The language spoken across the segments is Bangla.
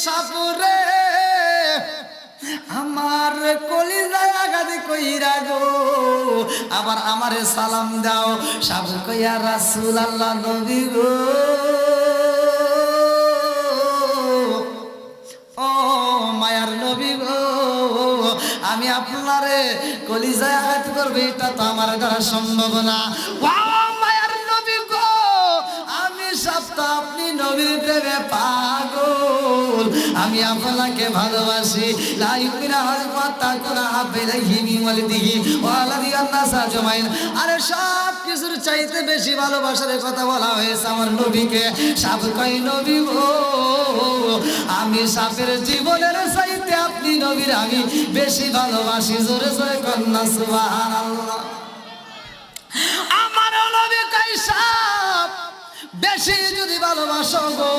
সাপুরে আমার কলিজায় আঘাত কইরা গো আবার আমারে সালাম দাও। সাপু কইয়া রাসূলুল্লাহ নবী গো ও মায়ার নবী গো আমি আপনারে কলিজায় আঘাত করবে এটা তো আমার দ্বারা সম্ভব না। মায়ার নবী গো আমি সপ্তাহ আপনি নবীর প্রেমে পাগল, আমি আপনাকে ভালোবাসি। লা ইউমিনা হাজমাতা কুনা হাবিলাহি মিন ওয়ালিদিহি ওয়ালাদি আন্নাস আজমাইন। আরে সব কিছুর চাইতে বেশি ভালোবাসার কথা বলা হয়েছে আমার নবীকে। সাপ কই নবী গো আমি সাপের জীবনের চাইতে আপনি নবীর আমি বেশি ভালোবাসি। জোরে জোরে কন্যা সুবহানাল্লাহ। আমার নবী কই সাপ বেশি যদি ভালোবাসো গো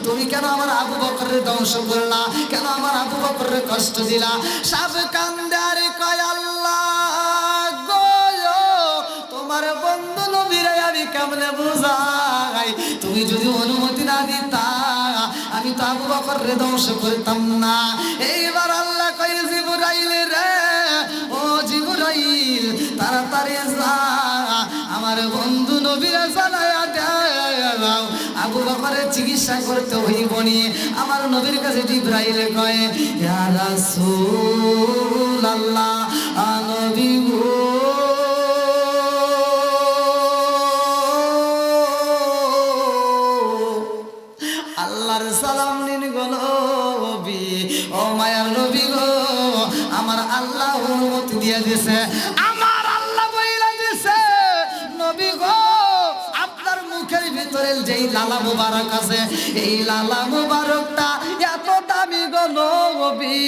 তুমি কেন আমার আবু বকরের ধ্বংস করলা, কেন আমার আবু বকরের কষ্ট দিলা? সাপ কান্দে আর কয় আল্লাহ গো তোমার বন্ধু নবীরে আমি কেমনে বুঝাই, তুমি যদি অনুমতি না দিতা আমি তো আবু বকরের ধ্বংস করতাম না। এইবার আল্লাহ কয় জিবরাইল রে ও জিবরাইল তাড়াতাড়ি যা আমার বন্ধু নবীরে জানায়া দাও আবু বকরের চিকিৎসা করতে হইব নি। আমার নবীর কাছে জিবরাইল কয় ইয়া রাসূলুল্লাহ নবী গো আল্লাহর সালাম নিন গো নবী ও মায়ার নবী গো আমার আল্লাহ অনুমতি দিয়ে দিয়েছে, আমার আল্লাহ বইলা দিয়েছে নবী গো আপনার মুখের ভিতরে যেই লালা মুবারক আছে এই লালা মুবারকটা এত দামি গো নবী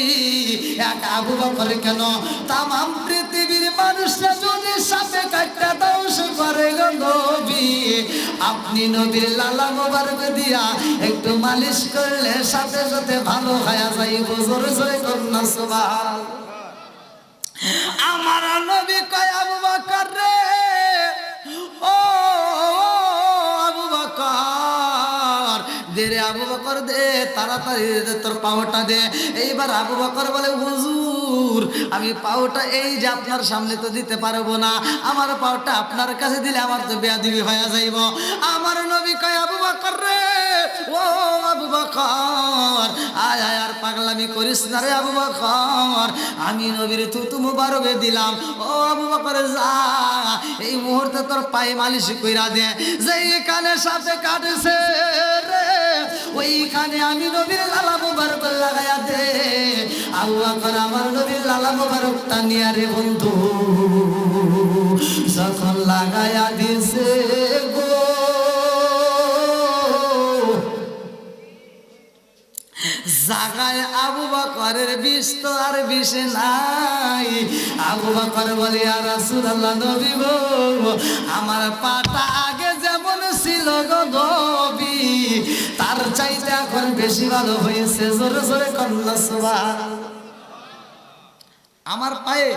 এক আবু বকর কেন তামাম পৃথিবীর মানুষরা যদি সাপে কাটটা ধ্বংস করে গো নবী আপনি নবীর লালা মুবারক দিয়া একটু মালিশ করলে সাথে সাথে ভালো হয়ে যাইব। জোরে জোরে কন্যা সুবহানাল্লাহ। আমার নবী কয় আবু বকর রে ও আবু বকর দে রে আবু বকর দে তাড়াতাড়ি দে তোর পাওটা দে। এইবার আবু বকর বলে হুজুর আমি পাওটা এই যে আপনার সামনে তো দিতে পারবো না, আমার পাওটা আপনার কাছে দিলে আমার তো বেয়াদবি হয়ে যাইব। আমার নবী কয় আবু বকর রে ও আবু বকর আয় আয় আর পাগলামি করিস না রে আবু বকর, আমি নবীর থুতু মুবারকে দিলাম। ও আবু বকর যা এই মুহূর্তে তোর পায়ে মালিশ কইরা দে, যেইখানে সাথে কাটছে রে ওইখানে আমি নবীর লালা মুবারক লাগায়া দে। আবু বকর আমার নবীর লালা মুবারকটা নিয়া রে বন্ধু যখন লাগায়া দিছে গো জাগায় আবু বকরের বিষ তো আর বিষ নাই। আবু বকর বলে ইয়া রাসূলুল্লাহ নবী গো আমার পাটা আগে যেমন ছিল গো নবী তার চাইতে এখন বেশি ভালো হয়েছে। জোরে জোরে কন্যা সুবহানাল্লাহ। আমার পায়ে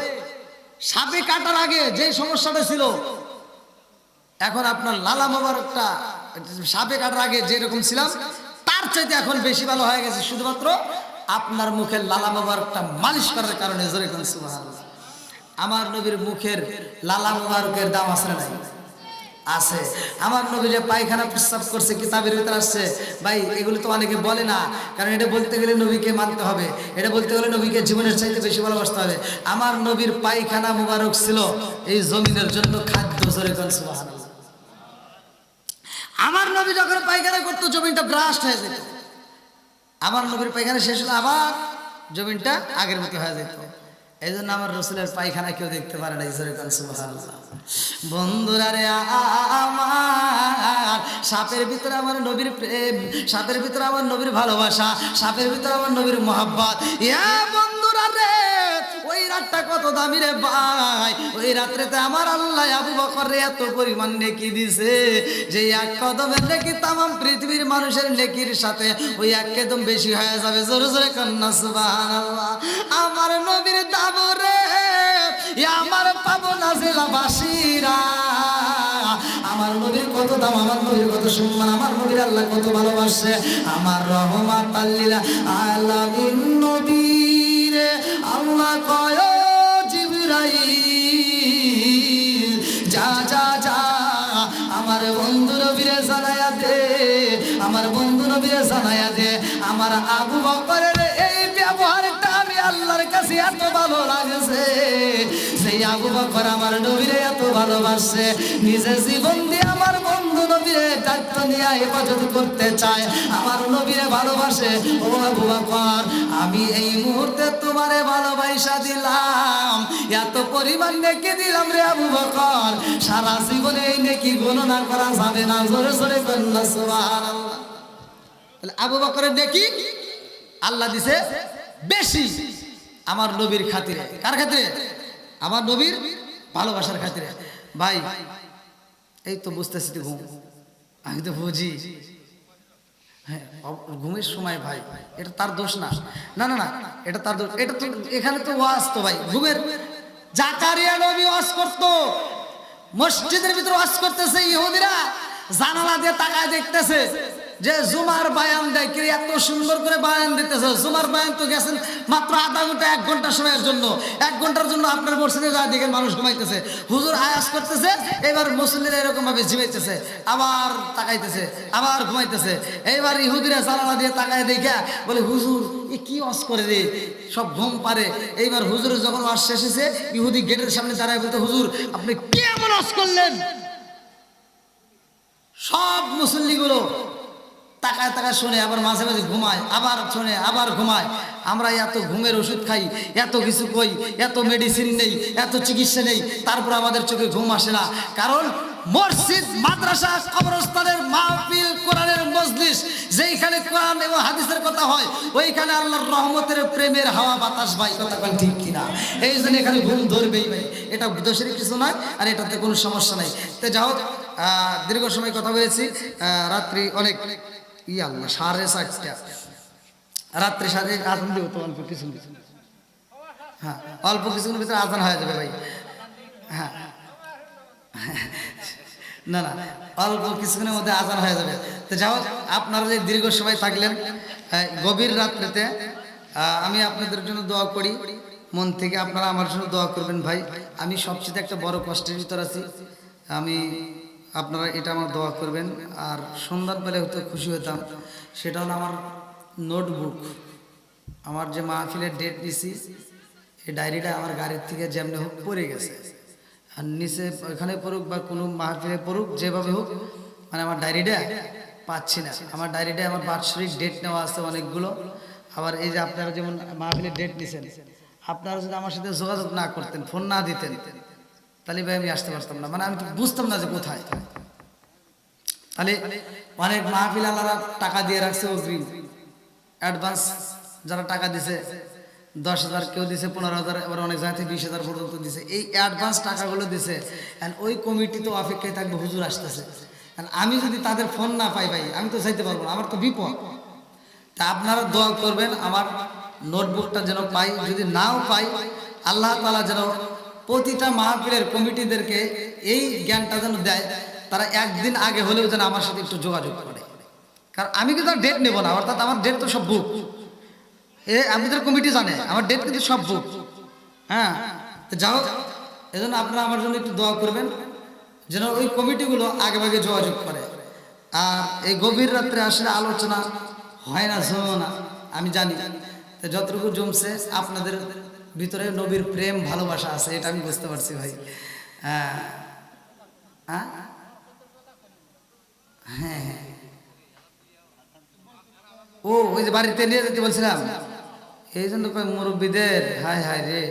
সাপে কাটার আগে যে সমস্যাটা ছিল এখন আপনার লালা মোবারকটা সাপে কাটার আগে যেরকম ছিলাম তার চাইতে এখন বেশি ভালো হয়ে গেছে, শুধুমাত্র আপনার মুখের লালা মোবারকটা মালিশ করার কারণে। জোরে কোন সুবহানাল্লাহ। আমার নবীর মুখের লালা মোবারকের দাম আছে না আছে? আমার নবী যে পায়খানা প্রস্রাব করছে কিতাবের ভিতরে আসছে ভাই, এগুলো তো অনেকে বলে না, কারণ এটা বলতে গেলে নবীকে মানতে হবে, এটা বলতে গেলে নবীকে জীবনের চাইতে বেশি ভালোবাসতে হবে। আমার নবীর পায়খানা মোবারক ছিল এই জমিনের জন্য খাদ্য। জোরে কোন সুবহানাল্লাহ। আমার নবী যখন পায়খানা করতো জমিনটা ব্রাস্ট হয়ে যেত, আমার নবীর পায়খানা শেষ হলে আবার জমিনটা আগের মতো হয়ে যেত। এই জন্য আমার রসুলের পায়খানা কেউ দেখতে পারে না। সুবহানাল্লাহ। বন্ধুরা রে আমার সাপের ভিতরে আমার নবীর প্রেম, সাপের ভিতরে আমার নবীর ভালোবাসা, সাপের ভিতরে আমার নবীর মহব্বত। ইয়া বন্ধুরা রে ওই রাতটা কত দামি রে ভাই, ওই রাত্রেতে আমার আল্লাহ আবু বকর এত পরিমাণ নেকি দিছে যে এক কদমের নেকি তামাম পৃথিবীর মানুষের নেকির সাথে ওই এক কদম বেশি হয়ে যাবে। জোরে জোরে কন্যা সুবহানাল্লাহ। আমার নবীর দাবরে আমার পাবনা জেলাবাসীরা, আমার আমার নবীর কত দাম, আমার নবীর কত সম্মান, আমার নবীর আল্লাহ কত ভালোবাসে। আমার রহমাতাল লিল আলামিন নবীর আল্লাহ কয় জিবরাইল যা যা যা আমার বন্ধু নবীরে জানায়া দে, আমার বন্ধু নবীরে জানায়া দে আমার আবু বকরের এই ব্যবহারটা আমি আল্লাহর কাছে এত ভালো লাগছে। সেই আবু বকর আমার নবীরে এত ভালোবাসে, নিজের জীবন দিয়ে আমার বন্ধু নবীরে দায়িত্ব নিয়ে হেফাজত করতে চায়, আমার নবীরে ভালোবাসে। ও আবু বকর, আমি এই মুহূর্তে তোমারে ভালোবাসা দিলাম, এত পরিমাণ নেকি দিলাম রে আবু বকর, সারা জীবনে এই নেকি গণনা করা যাবে না। জোরে জোরে বলুন সুবহানাল্লাহ। তাহলে আবু বকরের নেকি আল্লাহ দিছে বেশি আমার নবীর খাতিরে। কার খাতিরে? আমার নবীর ভালোবাসার খাতিরে। ভাই এই তো বুঝতেছি তো ঘুম, আমি তো বুঝি। হ্যাঁ, ঘুমের সময় ভাই এটা তার দোষ না, না না না এটা তার দোষ। এটা তো এখানে তো ওয়াজ তো ভাই ঘুমের। জাকারিয়া নবী ওয়াজ করতো, মসজিদের ভিতরে ওয়াজ করতেছে, ইহুদিরা জানালা দিয়ে তাকায় দেখতেছে যে জুমার বায়ান দেয়, কি এত সুন্দর করে বায়ান দিতেছে। জুমার বায়ান তো গেছেন মাত্র আধা ঘন্টা 1 ঘন্টা সময়ের জন্য, 1 ঘন্টার জন্য আপনার মসজিদে যা দেখেন মানুষ ঘুমাইতেছে, হুজুর আয়াজ করতেছে, এবার মুসল্লিরা এরকম ভাবে ঝিমাইতেছে, আবার তাকাইতেছে, আবার ঘুমাইতেছে। এইবার ইহুদিরা জানালা দিয়ে তাকায় দেখা বলে হুজুর এ কি ওয়াজ করে রে, সব ঘুম পারে। এইবার হুজুর যখন ওয়াজ শেষ হয়েছে, ইহুদি গেটের সামনে দাঁড়ায় বলতে হুজুর আপনি কি এমন ওয়াজ করলেন। সব মুসল্লিগুলো তাকায় তাকায় শোনে, আবার মাঝে মাঝে ঘুমায়, আবার শোনে, আবার ঘুমায়। আমরা এত ঘুমের ওষুধ খাই, এত কিছু কই, এত মেডিসিন নেই, এত চিকিৎসা নেই, তারপর আমাদের চোখে ঘুম আসে না। কারণ মসজিদ, মাদ্রাসা, কবরস্থানের মাহফিল, কোরআনের মজলিস, যেইখানে কোরআন এবং হাদিসের কথা হয়, ওইখানে আল্লাহর রহমতের প্রেমের হাওয়া বাতাস ভাই, কথা বলেন ঠিক কিনা? এই জন্য এখানে ঘুম ধরবেই ভাই, এটা দোষের কিছু নয়, আর এটাতে কোনো সমস্যা নাই। তো যা হোক, দীর্ঘ সময় কথা বলেছি, রাত্রি অনেক আল্লাহ 4:30 রাত্রে সাথে আজান দেব তো অল্প কিছু, হ্যাঁ অল্প কিছুক্ষণের ভিতরে আজান হয়ে যাবে ভাই। হ্যাঁ না না অল্প কিছুক্ষণের মধ্যে আজান হয়ে যাবে। তো যাও, আপনারা যে দীর্ঘ সময় থাকলেন গভীর রাত্রেতে, আমি আপনাদের জন্য দোয়া করি মন থেকে, আপনারা আমার জন্য দোয়া করবেন ভাই। আমি সবচেয়ে একটা বড় কষ্টের ভিতর আছি, আপনারা এটা আমার দোয়া করবেন। আর সন্ধ্যাবেলা হয়তো খুশি হতাম, সেটা হলো আমার নোটবুক, আমার যে মাহফিলের ডেট দিছি এই ডায়েরিটা আমার গাড়ির থেকে যেমনি হোক পড়ে গেছে, আর নিচে ওইখানে পড়ুক বা কোনো মাহফিলে পড়ুক, যেভাবে হোক মানে আমার ডায়েরিটা পাচ্ছি না। আমার ডায়েরিটা আমার বাৎসরিক ডেট নেওয়া আছে অনেকগুলো। আবার এই যে আপনারা যেমন মাহফিলের ডেট নিছেন, আপনারা যদি আমার সাথে যোগাযোগ না করতেন, ফোন না দিতেন, তাহলে ভাই আমি আসতে পারতাম না, মানে আমি তো বুঝতাম না যে কোথায়। তাহলে অনেক মাহফিল আল্লাহরা টাকা দিয়ে রাখছে অগ্রিম অ্যাডভান্স, যারা টাকা দিছে 10,000, কেউ দিছে 15,000, এবার অনেক জায়গাতে 20,000 পর্যন্ত দিছে। এই অ্যাডভান্স টাকাগুলো দিছে, ওই কমিটি তো অপেক্ষায় থাকবে হুজুর আসতেছে। আমি যদি তাদের ফোন না পাই ভাই, আমি তো চাইতে পারবো না, আমার তো বিপদ। তা আপনারা দোয়া করবেন আমার নোটবুকটা যেন পাই, যদি নাও পাই আল্লাহ তাআলা যেন প্রতিটা মাহফিলের কমিটিদেরকে এই জ্ঞানটা যেন দেয়, তারা একদিন আগে হলেও যেন আমার সাথে একটু যোগাযোগ করে। কারণ আমি কিন্তু ডেট নেব না, অর্থাৎ আমার ডেট তো সব বুক, আমাদের কমিটি জানে আমার ডেট কিন্তু সব বুক। হ্যাঁ, তো যাও, এজন্য আপনারা আমার জন্য একটু দোয়া করবেন যেন ওই কমিটিগুলো আগে ভাগে যোগাযোগ করে। আর এই গভীর রাত্রে আসলে আলোচনা হয় না, জমে না, আমি জানি। তো যতটুকু জমছে আপনাদের ভিতরে নবীর প্রেম ভালোবাসা আছে, এটা আমি বুঝতে পারছি ভাই। হ্যাঁ হ্যাঁ হ্যাঁ, ও ওই যে বাড়িতে নিয়ে যেতে বলছিলাম, এই জন্য মুরব্বীদের হায় হায় রে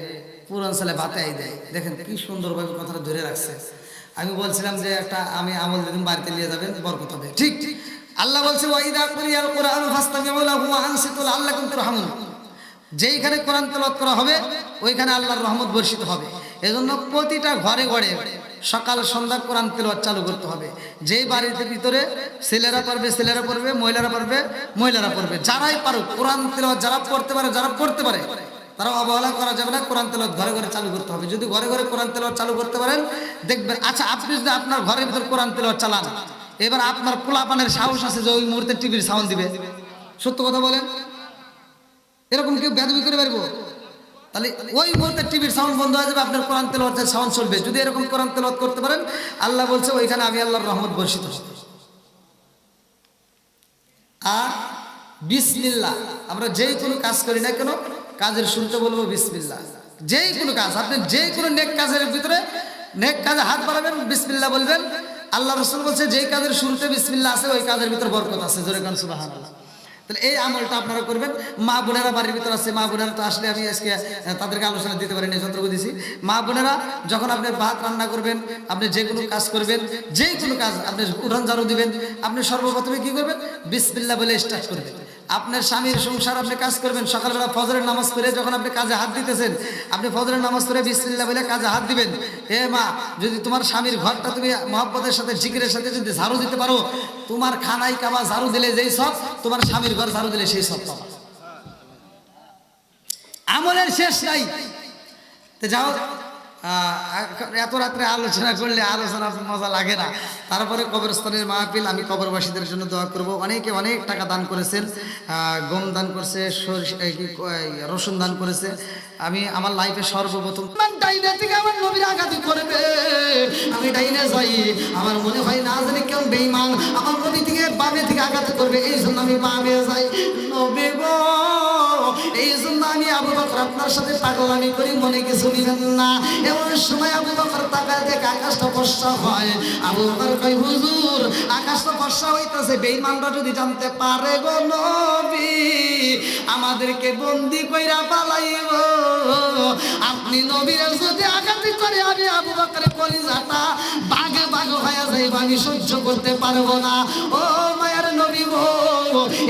পুরান সালে বাতাই দেয়। দেখেন কি সুন্দরভাবে কথাটা ধরে রাখছে। আমি বলছিলাম যে একটা আমি আমল দিন বাড়িতে নিয়ে যাবেন, বরকত হবে। ঠিক আল্লাহ বলছে ওয়াইদা কুরিয়াল কুরআন ফাসতামিউ লাহু ওয়া আনসিতু লাআল্লাকুম তুরহামুন, যেইখানে কোরআন তেলাওয়াত করা হবে ওইখানে আল্লাহর রহমত বর্ষিত হবে। এজন্য প্রতিটা ঘরে ঘরে সকাল সন্ধ্যা কোরআন তেলাওয়াত চালু করতে হবে। যেই বাড়িতে ভিতরে ছেলেরা পড়বে ছেলেরা পড়বে, মহিলারা পড়বে মহিলারা পড়বে, যারাই পারুক কোরআন তেলাওয়াত যারা পড়তে পারে তারা অবহেলা করা যাবে না। কোরআন তেলাওয়াত ঘরে ঘরে চালু করতে হবে। যদি ঘরে ঘরে কোরআন তেলাওয়াত চালু করতে পারেন দেখবেন। আচ্ছা, আপনি যদি আপনার ঘরের ভিতর কোরআন তেলাওয়াত চালান, এবার আপনার পোলাপানের সাহস আছে যে ওই মুহূর্তে টিভির সাউন্ড দিবে? সত্য কথা বলেন, এরকম কেউ বেদবি করে পারবো? তাহলে ওই মুহূর্তে টিভির সাউন্ড বন্ধ হয়ে যাবে, আপনার কোরআন তেলাওয়াতের সাউন্ড চলবে। যদি এরকম কোরআন তেলাওয়াত করতে পারেন, আল্লাহ বলছে ওইখানে আমি আল্লাহর রহমত বর্ষিত হবে। আর বিসমিল্লাহ, আমরা যেই কোনো কাজ করি না কেন কাজের শুরুতে বলবো বিসমিল্লাহ। যেই কোনো কাজ, আপনি যে কোনো নেক কাজের ভিতরে নেক কাজে হাত বাড়াবেন, বিসমিল্লাহ বলবেন। আল্লাহ রাসূল বলছে যেই কাজের শুরুতে বিসমিল্লাহ আছে ওই কাজের ভিতরে বরকত আছে। জোরে কান সুবহানাল্লাহ। তাহলে এই আমলটা আপনারা করবেন। মা বোনেরা বাড়ির ভিতরে আছে, মা বোনেরা তো আসলে আমি আজকে তাদেরকে আলোচনা দিতে পারিনি, যতটুকু দিছি। মা বোনেরা যখন আপনি ভাত রান্না করবেন, আপনি যে কোনো কাজ করবেন, যে কোনো কাজ আপনি উঠান ঝাড়ু দিবেন, আপনি সর্বপ্রথমে কি করবেন? বিসমিল্লাহ বলে স্টার্ট করবেন। আপনার স্বামীর সংসার আপনি কাজ করবেন, সকালবেলা ফজরের নামাজ পড়ে যখন আপনি কাজে হাত দিতেছেন, আপনি ফজরের নামাজ পড়ে বিসমিল্লাহ বলে কাজে হাত দিবেন। হে মা, যদি তোমার স্বামীর ঘরটা তুমি মহব্বতের সাথে জিকিরের সাথে যদি ঝাড়ু দিতে পারো, তোমার খানাই কাবা ঝাড়ু দিলে যেই সব, তোমার স্বামীর ঘর ঝাড়ু দিলে সেই সব পাবা। আমলের শেষ নাই। তো যাও, এত রাত্রে আলোচনা করলে আলোচনা মজা লাগে না। তারপরে কবরস্থানের মাহফিল, আমি কবরবাসীদের জন্য দোয়া করব। অনেকে অনেক টাকা দান করেছেন, গম দান করছে, রসুন দান করেছে। আমি আমার লাইফে সর্বপ্রথম ডাইনে থেকে আমার নবীর আঘাত করবে, আমি ডাইনে যাই, আমার মনে হয় না জানি কেউ বেঈমান আমার নবী থেকে বামে থেকে আঘাত করবে, এই জন্য আমি বামে যাই। নবী গো, এই জন্য আমি আবু বকর আপনার সাথে পাগলামি করি, মনে কিছু নিবেন না। এমন সময় আবু বকর তাকায় দেখে আকাশটা ফর্সা হয়। আবু বকর কই, হুজুর আকাশটা ফর্সা হইতাছে, বেঈমানরা যদি জানতে পারে গো নবী আমাদেরকে বন্দি কইরা পালাইব। আপনি নবীর যদি আঘাত করে আমি আবু বকরের কলিজাটা বাগে বাগে হয়ে যাইব, আমি সহ্য করতে পারবো না। ও মায়ের নবী গো,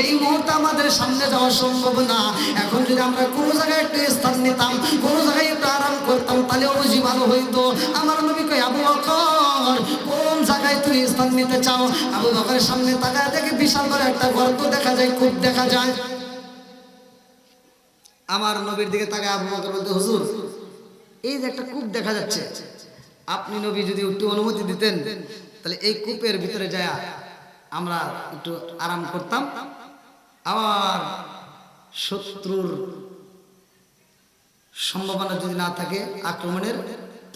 এই মুহূর্তে আমাদের সামনে যাওয়া সম্ভব না। এখন যদি আমরা কোনো জায়গায় একটু স্থান নিতাম, কোনো জায়গায় একটু আরাম করতাম, তাহলে অবশ্যই ভালো হইতো। আমার নবী কই, আবু বকর কোন জায়গায় তুমি স্থান নিতে চাও? আবু বকরের সামনে তাকায় দেখে বিশাল বড় একটা গর্ত দেখা যায়, কূপ দেখা যায়। আমার নবীর দিকে তাকায় আবু বকর বলতে, হুজুর এই যে একটা কূপ দেখা যাচ্ছে, আপনি নবী যদি একটু অনুমতি দিতেন তাহলে এই কূপের ভিতরে যায় আমরা একটু আরাম করতাম, আবার শত্রুর সম্ভাবনা যদি না থাকে আক্রমণের,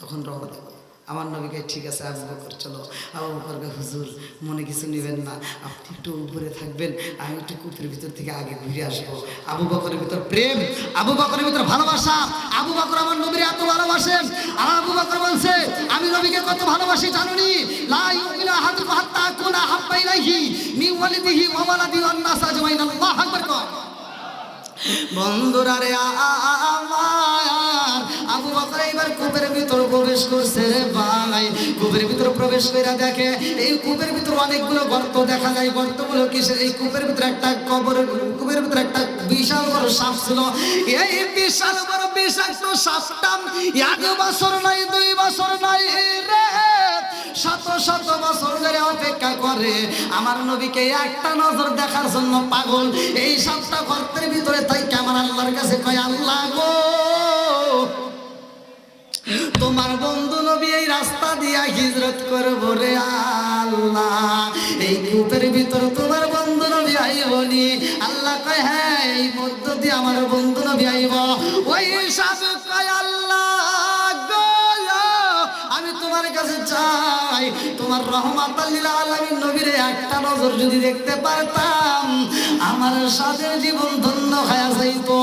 তখন রওনা দেব। আমার নবীকে ঠিক আছে আবু বকর চলো। আবু বকরকে, হুজুর মনে কিছু নেবেন না, আপনি একটু উপরে থাকবেন, আমি একটু কূপের ভিতর থেকে আগে ঘুরে আসবো। আবু বকরের ভিতর প্রেম, আবু বকরের ভিতর ভালোবাসা। আবু বকর আমার নবীর এত ভালোবাসেন, আর আবু বকর বলছে আমি নবীকে কত ভালোবাসি জানুনি? লা ইউমিনু আহাদুকুম হাত্তা আকুনা হাব্বা ইলাইহি মিন ওয়ালিদিহি ওয়া ওয়ালাদিহি ওয়ান নাস আজমাইন। আল্লাহু আকবার। বন্ধুরা রে আমার, আবু বকর এবার কূপের ভিতর প্রবেশ করছে রে ভাই। কূপের ভিতর প্রবেশ করে দেখে এই কূপের ভিতর অনেকগুলো গর্ত দেখা যায়। গর্তগুলো কিসের? এই কূপের ভিতরে একটা কূপের ভিতরে একটা বিশাল বড় সাপ ছিল। এই বিশাল বড় বিষাক্ত সাপটা 1 বছর নয় 2 বছর নয় রে, শত শত বছর ধরে অপেক্ষা করে আমার নবীকে একটা নজর দেখার জন্য পাগল। এই সাপটা গর্তের ভিতরে তাই আমার আল্লাহর কাছে কয়, আল্লাহ গো তোমার বন্ধু নবী এই রাস্তা দিয়া হিজরত করবো রে আল্লাহ, এই কূপের ভিতর তোমার বন্ধু নবী আইবনি? আল্লাহ কয়, হ্যাঁ এই মধ্য দিয়ে আমার বন্ধু নবী আইব। ওই সাপ কয়, আল্লাহ গো আমি তোমার কাছে চাই, তোমার রহমাতাল লিল আলামিন নবীর একটা নজর যদি দেখতে পারতাম আমার সাথে জীবন ধন্য হয়ে যাইতো।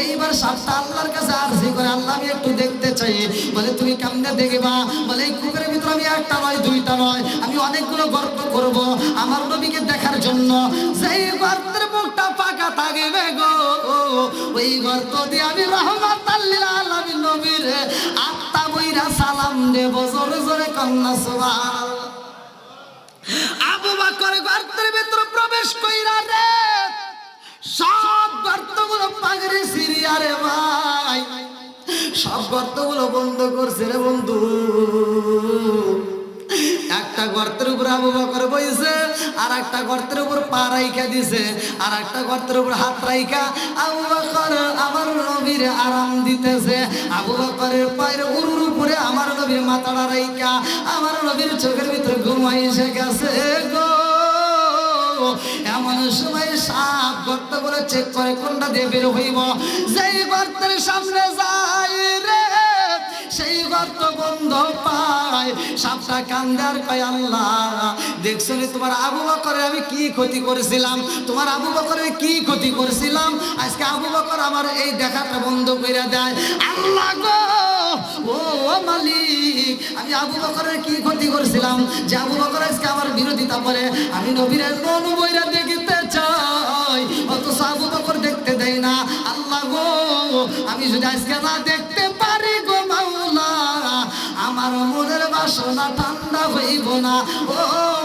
এইবার সাপটা আল্লাহর কাছে আরজি করে, আল্লাহ আমি একটু দেখতে চাই। বলে তুমি কেমনে দেখবা? বলে এই কূপের ভিতরে আমি একটা নয় 2টা নয়, আমি অনেকগুলো গর্ত করব আমার নবীকে দেখার জন্য। সেই গর্তের মুখটা ফাঁকা থাকবে গো, ওই গর্ত দিয়ে আমি রহমাতাল লিল আলামিন নবীর আত্মা বইরা সালাম দেব। জোরে জোরে কন্যা সুবহানাল্লাহ। আবু বকর গর্তের ভিতরে প্রবেশ কইরা রে সব গর্তগুলো পাগড়ি সিরিয়া রে ভাই, সব গর্তগুলো বন্ধ করছে রে বন্ধু। একটা একটা গর্তের উপর আবু বকর বইছে, আর একটা গর্তের উপর পা রাইখা দিছে, আর একটা গর্তের উপর হাত রাইখা আবু বকর আমার নবীর আরাম দিতেছে। আবু বকরের পায়ের উরুর উপরে আমার নবীর মাথাটা রাইখা আমার নবীর চোখের ভিতরে ঘুম এসে গেছে গো। এমন সময় সাপ গর্ত করে চেক করে কোনটা দিয়ে বের হইব, যেই গর্তের সামনে যাই রে সেই গর্ত বন্ধ পায়। সাপটা কান্দে আর কয় আল্লাহ দেখছো নি তোমার আবু বকরের আমি কি ক্ষতি করেছিলাম, তোমার আবু বকরের কি ক্ষতি করেছিলাম, আজকে আবু বকর আমার এই দেখাটা বন্ধ করে দেয়। আল্লাহ গো ও মালিক, আমি আবু বকরের কি ক্ষতি করেছিলাম যে আবু বকর আজকে আমার বিরোধিতা করে, আমি নবীর মন বইরা দেখিতে চাই অথচ আবু বকর দেখতে দেয় না। আল্লাহ গো আমি যদি আজকে না দেখতে পারি গো মাওলা, আমার মনের বাসনা ঠান্ডা হইব না। ও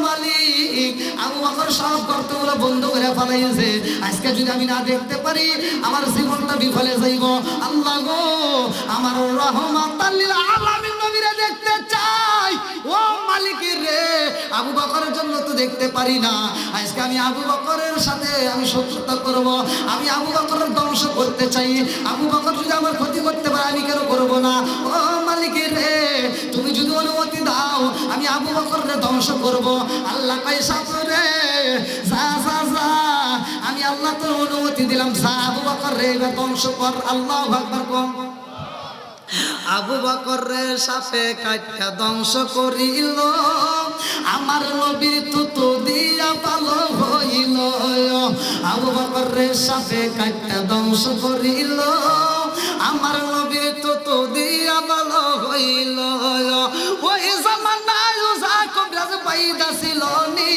মালিক, আবু বকর সব গর্তগুলো বন্ধ করে ফেলাইছে, আজকে যদি আমি না দেখতে পারি আমার জীবনটা বিফলে যাইব। আল্লাহ গো আমার রহমাতাল লিল আলামিন নবীরে দেখতে চাই। ও মালিক রে, আবু বকরের জন্য তো দেখতে পারি না, আজকে আমি আবু বকরের সাথে আমি শত্রুতা করব, আমি আবু বকরের ধ্বংস করতে চাই। আবু বকর যদি আমার ক্ষতি করতে পারে আমি কেন করব না? ও মালিক রে, তুমি যদি অনুমতি দাও আমি আবু বকরের ধ্বংস করব। আল্লাহ কয় সাপরে যা যা যা, আমি আল্লাহ তোর অনুমতি দিলাম, যা আবু বকর রে ধ্বংস কর। আল্লাহু আকবার কম। আবু বকর রে সাপে কাটটা ধ্বংস করিল, আমার নবীর তুতু দিয়া ভালো হইল। আবু বকর রে সাপে কাটটা ধ্বংস করিল, আমার নবীর তুতু দিয়া ভালো হইল। ওই জামানায় উজা কবরাজ পাইদা ছিল নি,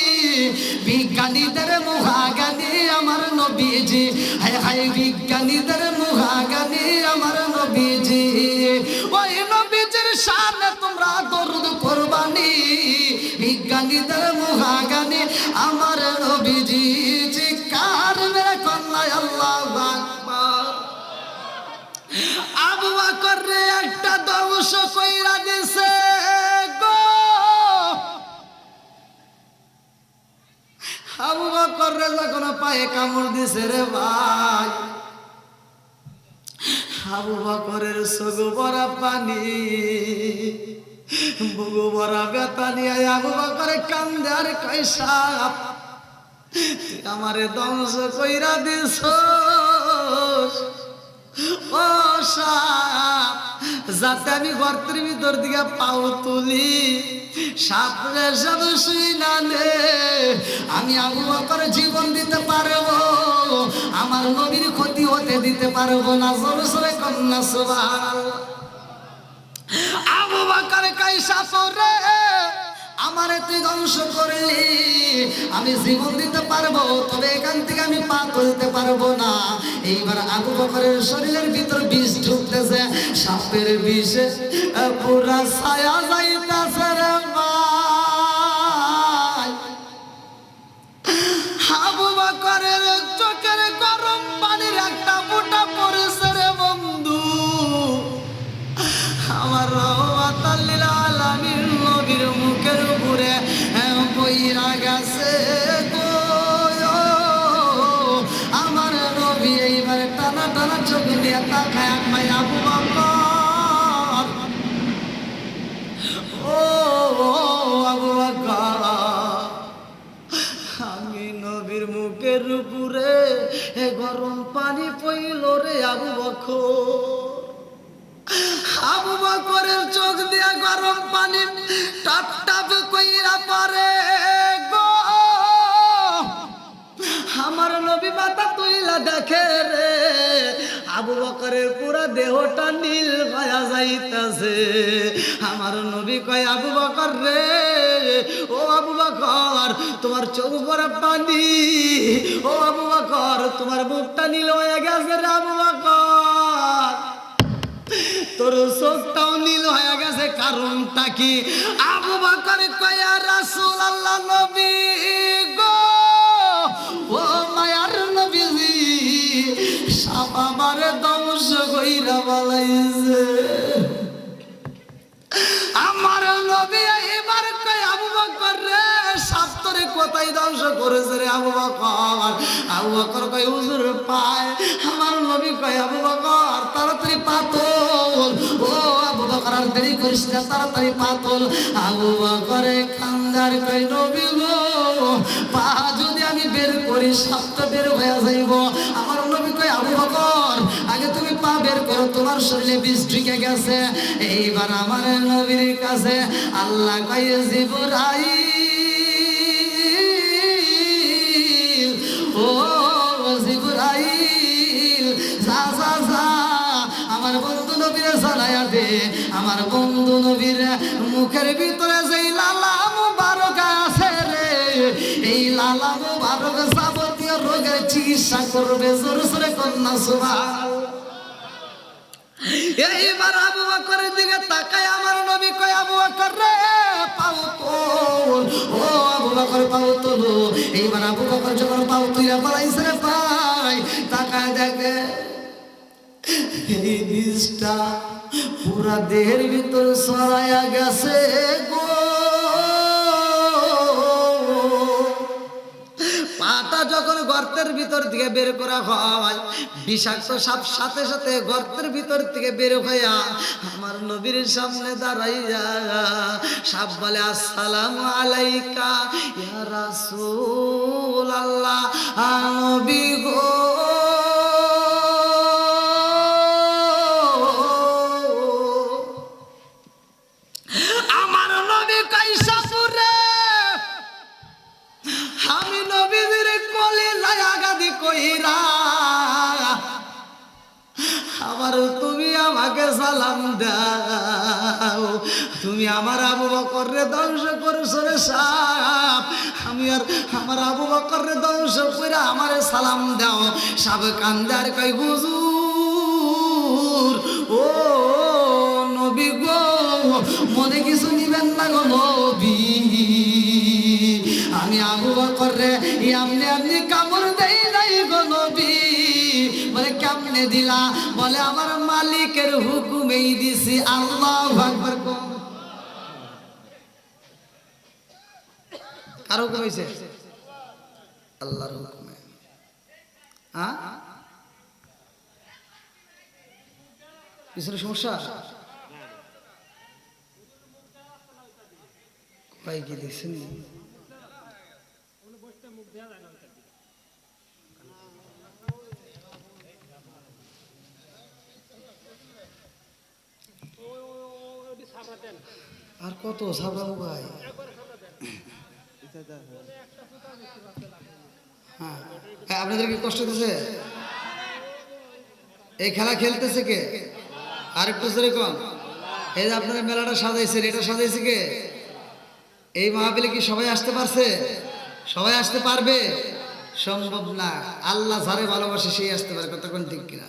বিজ্ঞানীদের মুহাগানি আমার নবীজি, হায় হায় বিজ্ঞানীদের মুহাগানি আমার নবীজি। ওই নবীজির সামনে তোমরা দরুদ করবানি, বিজ্ঞানীদের মুহাগানি আমার নবীজি। চিৎকার মেরে কন্যায় আল্লাহু আকবার। আবু বকর রে একটা ধ্বংস কইরা দিছে গো। আবু বকর রে যখন পায়ে কামড় দিছে রে ভাই, আবু বকরের চোখ ভরা পানি, বুগু ভরা ব্যথা নিয়ে আবু বকর কান্দে আর কয় সাপ তুই আমারে ধ্বংস কইরা দিছস। ও সাপ, যাতে আমি গর্তের ভিতর দিকে পাও তুলি, সাপরে সব শুই না নে, আমি আবু বকর জীবন দিতে পারবো, আমার নবীর ক্ষতি হতে দিতে পারবো না। জোরে জোরে কন্যা সুবহানাল্লাহ। আবু বকর কয় সাপরে আমারে তুই ধ্বংস করলি, আমি জীবন দিতে পারবো, তবে এখান থেকে আমি পা তুলতে পারবো না। এইবার আবু বকরের শরীরের ভিতর বিষ ঢুকতেছে, সাপের বিষে পুরা ছায়া যাইতেছে রে ভাই। আবু বকরের চোখের গরম পানির একটা ফুটা পড়েছে রে বন্ধু। আমার রহমাতাল লিল আলামিন নবীর মুখের উপরে পইরা গেছে গো। আমার নবী এইবার টানা টানা চোখ দিয়ে তাকায় ভাই আবু বকর, ও আবু বকর, আমি নবীর মুখের উপরে গরম পানি পইল রে আবু বকর। আবু বকরের চোখ দিয়া গরম পানি টপ টপ কইরা পড়ে গো। আমার নবী মাথা তুইলা দেখে রে আবু বকরের পুরা দেহটা নীল হয়ে যাইতাছে। আমার নবী কয় আবু বকর রে, ও আবু বকর তোমার চোখ ভরা পানি, ও আবু বকর তোমার মুখটা নীল হয়ে গেছে রে আবু বকর, তোর চোখটাও নীল হয়ে গেছে, কারণটা কি? আবু বকর কয় রাসূলুল্লাহ নবী গো, ও মায়ার নবীজি, সাপ আমারে ধ্বংস কইরা বালাইছে। আমার নবী এবার কয় আবু বকর মাথায় ধ্বংস করেছে রে আবু বকর। আবু বকর কয় হুজুর পায়। আমার নবী কয় আবু বকর তাড়াতাড়ি পাতল। ও আবু বকর আর দেরি করিস না, তাড়াতাড়ি পাতল। আবু বকরে কান্দার কয় নবী গো, পা যদি আমি বের করি সাপটা বের হয়ে যাইব। আমার নবী কয় আবু বকর আগে তুমি পা বের করো, তোমার শরীরে বিষ ঢুকে গেছে। এইবার আমার নবীর কাছে আল্লাহ কয় জিবরাইল, ও জিবরাইল যা যা যা আমার বন্ধু নবীরে জানায়া দে, আমার বন্ধু নবীর মুখের ভিতরে যেই লালা মুবারক আছে রে, এই লালা মুবারক যাবতীয় রোগের চিকিৎসা করবে। জোরে জোরে কন্যা সুবহানাল্লাহ। এইবার আবু বকরের দিকে তাকায় আমার নবী কয় আবু বকর রে পাও তোল, ও আবু বকর পাও তোলো। এইবার আবু বকর যখন পাও তুইলা পালাইছে রে ভাই, তাকায় দেখে এই বিষটা পুরা দেহের ভিতর ছড়ায়া গেছে গো। পাটা যখন গর্তের ভিতর থেকে বের করা হয়, বিষাক্ত সাপ সাথে সাথে গর্তের ভিতর থেকে বের হইয়া আমার নবীর সামনে দাঁড়াইয়া সাপ বলে আসসালামু আলাইকা ইয়া রাসূলুল্লাহ, নবী গো আমার নবী কাইসা পুরে আমি নবীদের কোলে লাগাদি কইরা আমার তুমি আমাকে সালাম দাও। তুমি আমার আবু বকররে ধ্বংস করেছো রে সাপ, আমি আর আমার আবু বকররে ধ্বংস করে আমারে সালাম দাও। সাপ কান্দার কই হুজুর ও নবী গো, মনে কিছু নিবেন না গো নবী, আমি আবু বকর রে এমনি এমনি কামড় দেই নাই গো নবী। বলে কেমনে দিলা? বলে আমার মালিকের হুকুমেই দিছি। আল্লাহু আকবার। কার হুকুম হইছে? আল্লাহর হুকুমে। হ্যাঁ পিছনে সমস্যা ভাই কি দেখছেন? আর কত সাবরাবো ভাই? হ্যাঁ আপনাদের কি কষ্ট হতেছে? এই খেলা খেলতেছে কে? আরেকটু জোরে কম। এই যে আপনারা মেলাটা সাজাইছেন, এটা সাজাইছে কে? এই মাহফিলে কি সবাই আসতে পারছে? সবাই আসতে পারবে? সম্ভব না। আল্লাহ যারে ভালোবাসে সেই আসতে পারে, কতক্ষণ ঠিক কিনা?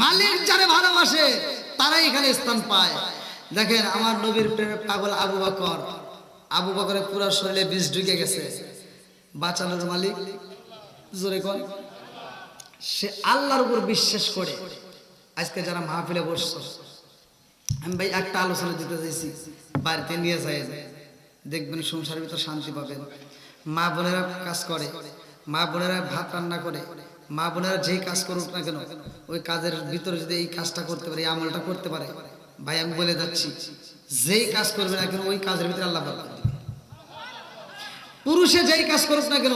মালিক যারে ভালোবাসে তারাই এখানে স্থান পায়। দেখেন আমার নবীর প্রেমে পাগল আবু বকর, আবু বকরের পুরো শরীরে বিষ ঢুকে গেছে। বাঁচানোর মালিক জোরে কোন? সে আল্লাহর উপর বিশ্বাস করে আজকে যারা মাহফিলে বসছো, আমি ভাই একটা আলোচনা দিতে চাইছি, বাড়িতে নিয়ে যায় দেখবেন সংসারের ভিতর শান্তি পাবেন। মা বোনেরা কাজ করে, মা বোনেরা ভাত রান্না করে, মা বোনেরা যেই কাজ করুক না কেন ওই কাজের ভিতরে যদি এই কাজটা করতে পারে, এই আমলটা করতে পারে, ভাই আমি বলে যাচ্ছি যেই কাজ করবে না কেন ওই কাজের ভিতরে আল্লাহ বরকত দিবে। পুরুষে যেই কাজ করুক না কেন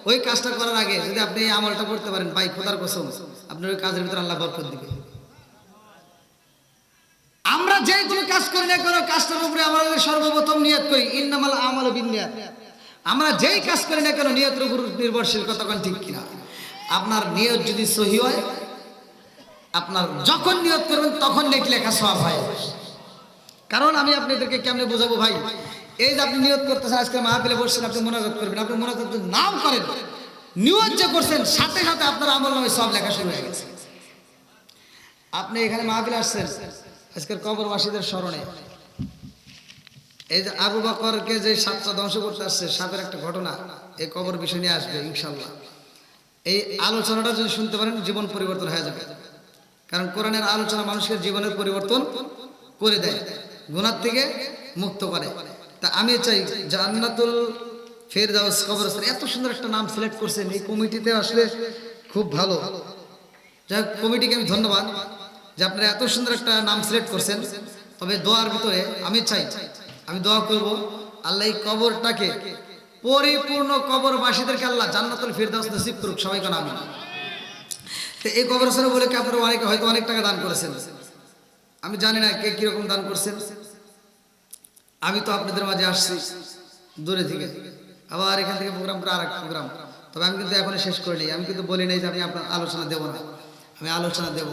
ওই কাজটা করার আগে যদি আপনি এই আমলটা করতে পারেন, ভাই খোদার কসম আপনার ওই কাজের ভিতরে আল্লাহ বরকত দিবে। আমরা যে কোনো কাজ করি না কেন কাজটার উপরে আমাদের সর্বপ্রথম নিয়ত করি ইন্নামাল আমালু বিন্নিয়াত। আমরা যেই কাজ করি না কেন নিয়তের উপর নির্ভরশীল, কতক্ষণ ঠিক কিনা? আপনার নিয়ত যদি সহি হয়, আপনার যখন নিয়ত করবেন তখন নেকি লেখা সওয়াব হয়। কারণ আমি আপনাদেরকে কেমনে বোঝাবো ভাই, এই যে আপনি নিয়ত করতেছেন আজকে মাহফিলে বসছেন, আপনি মুনাজাত করবেন, আপনি মুনাজাত নাম করেন, নিয়ত যে করছেন সাথে সাথে আপনার আমলনামায় সব লেখা শুরু হয়ে গেছে। আপনি এখানে মাহফিলে আসছেন আজকের কবরবাসীদের স্মরণে। এই যে আবু বকরকে যে সাপটা ধ্বংস করতে আসছে, সাপের একটা ঘটনা এই কবর বিষয় নিয়ে আসবে ইনশাল্লাহ। এই আলোচনাটা যদি শুনতে পারেন জীবন পরিবর্তন হয়ে যাবে। কারণ কোরআনের আলোচনা মানুষের জীবনের পরিবর্তন করে দেয়, গুনাহ থেকে মুক্ত করে। তা আমি চাই জান্নাতুল ফেরদাউস কবরস্থান, এত সুন্দর একটা নাম সিলেক্ট করছেন, এই কমিটিতে আসলে খুব ভালো। যাই হোক, কমিটিকে আমি ধন্যবাদ যে আপনারা এত সুন্দর একটা নাম সিলেক্ট করছেন। তবে দোয়ার ভিতরে আমি চাই, আমি দোয়া করব আল্লাহ এই কবরটাকে পরিপূর্ণ, কবরবাসীদেরকে আল্লাহ জান্নাতুল ফেরদাউস নসিব করুক, সবাই কোন আমিন। তো এই কবরস্থানে বলে কি আপনারা অনেকে হয়তো অনেক টাকা দান করেছেন, আমি জানি না কে কিরকম দান করছেন। আমি তো আপনাদের মাঝে আসছি দূরে থেকে, আবার এখান থেকে প্রোগ্রাম করে আর এক প্রোগ্রাম। তবে আমি কিন্তু এখনো শেষ করিনি, আমি কিন্তু বলি নাই যে আমি আপনার আলোচনা দেবো না, আমি আলোচনা দেব।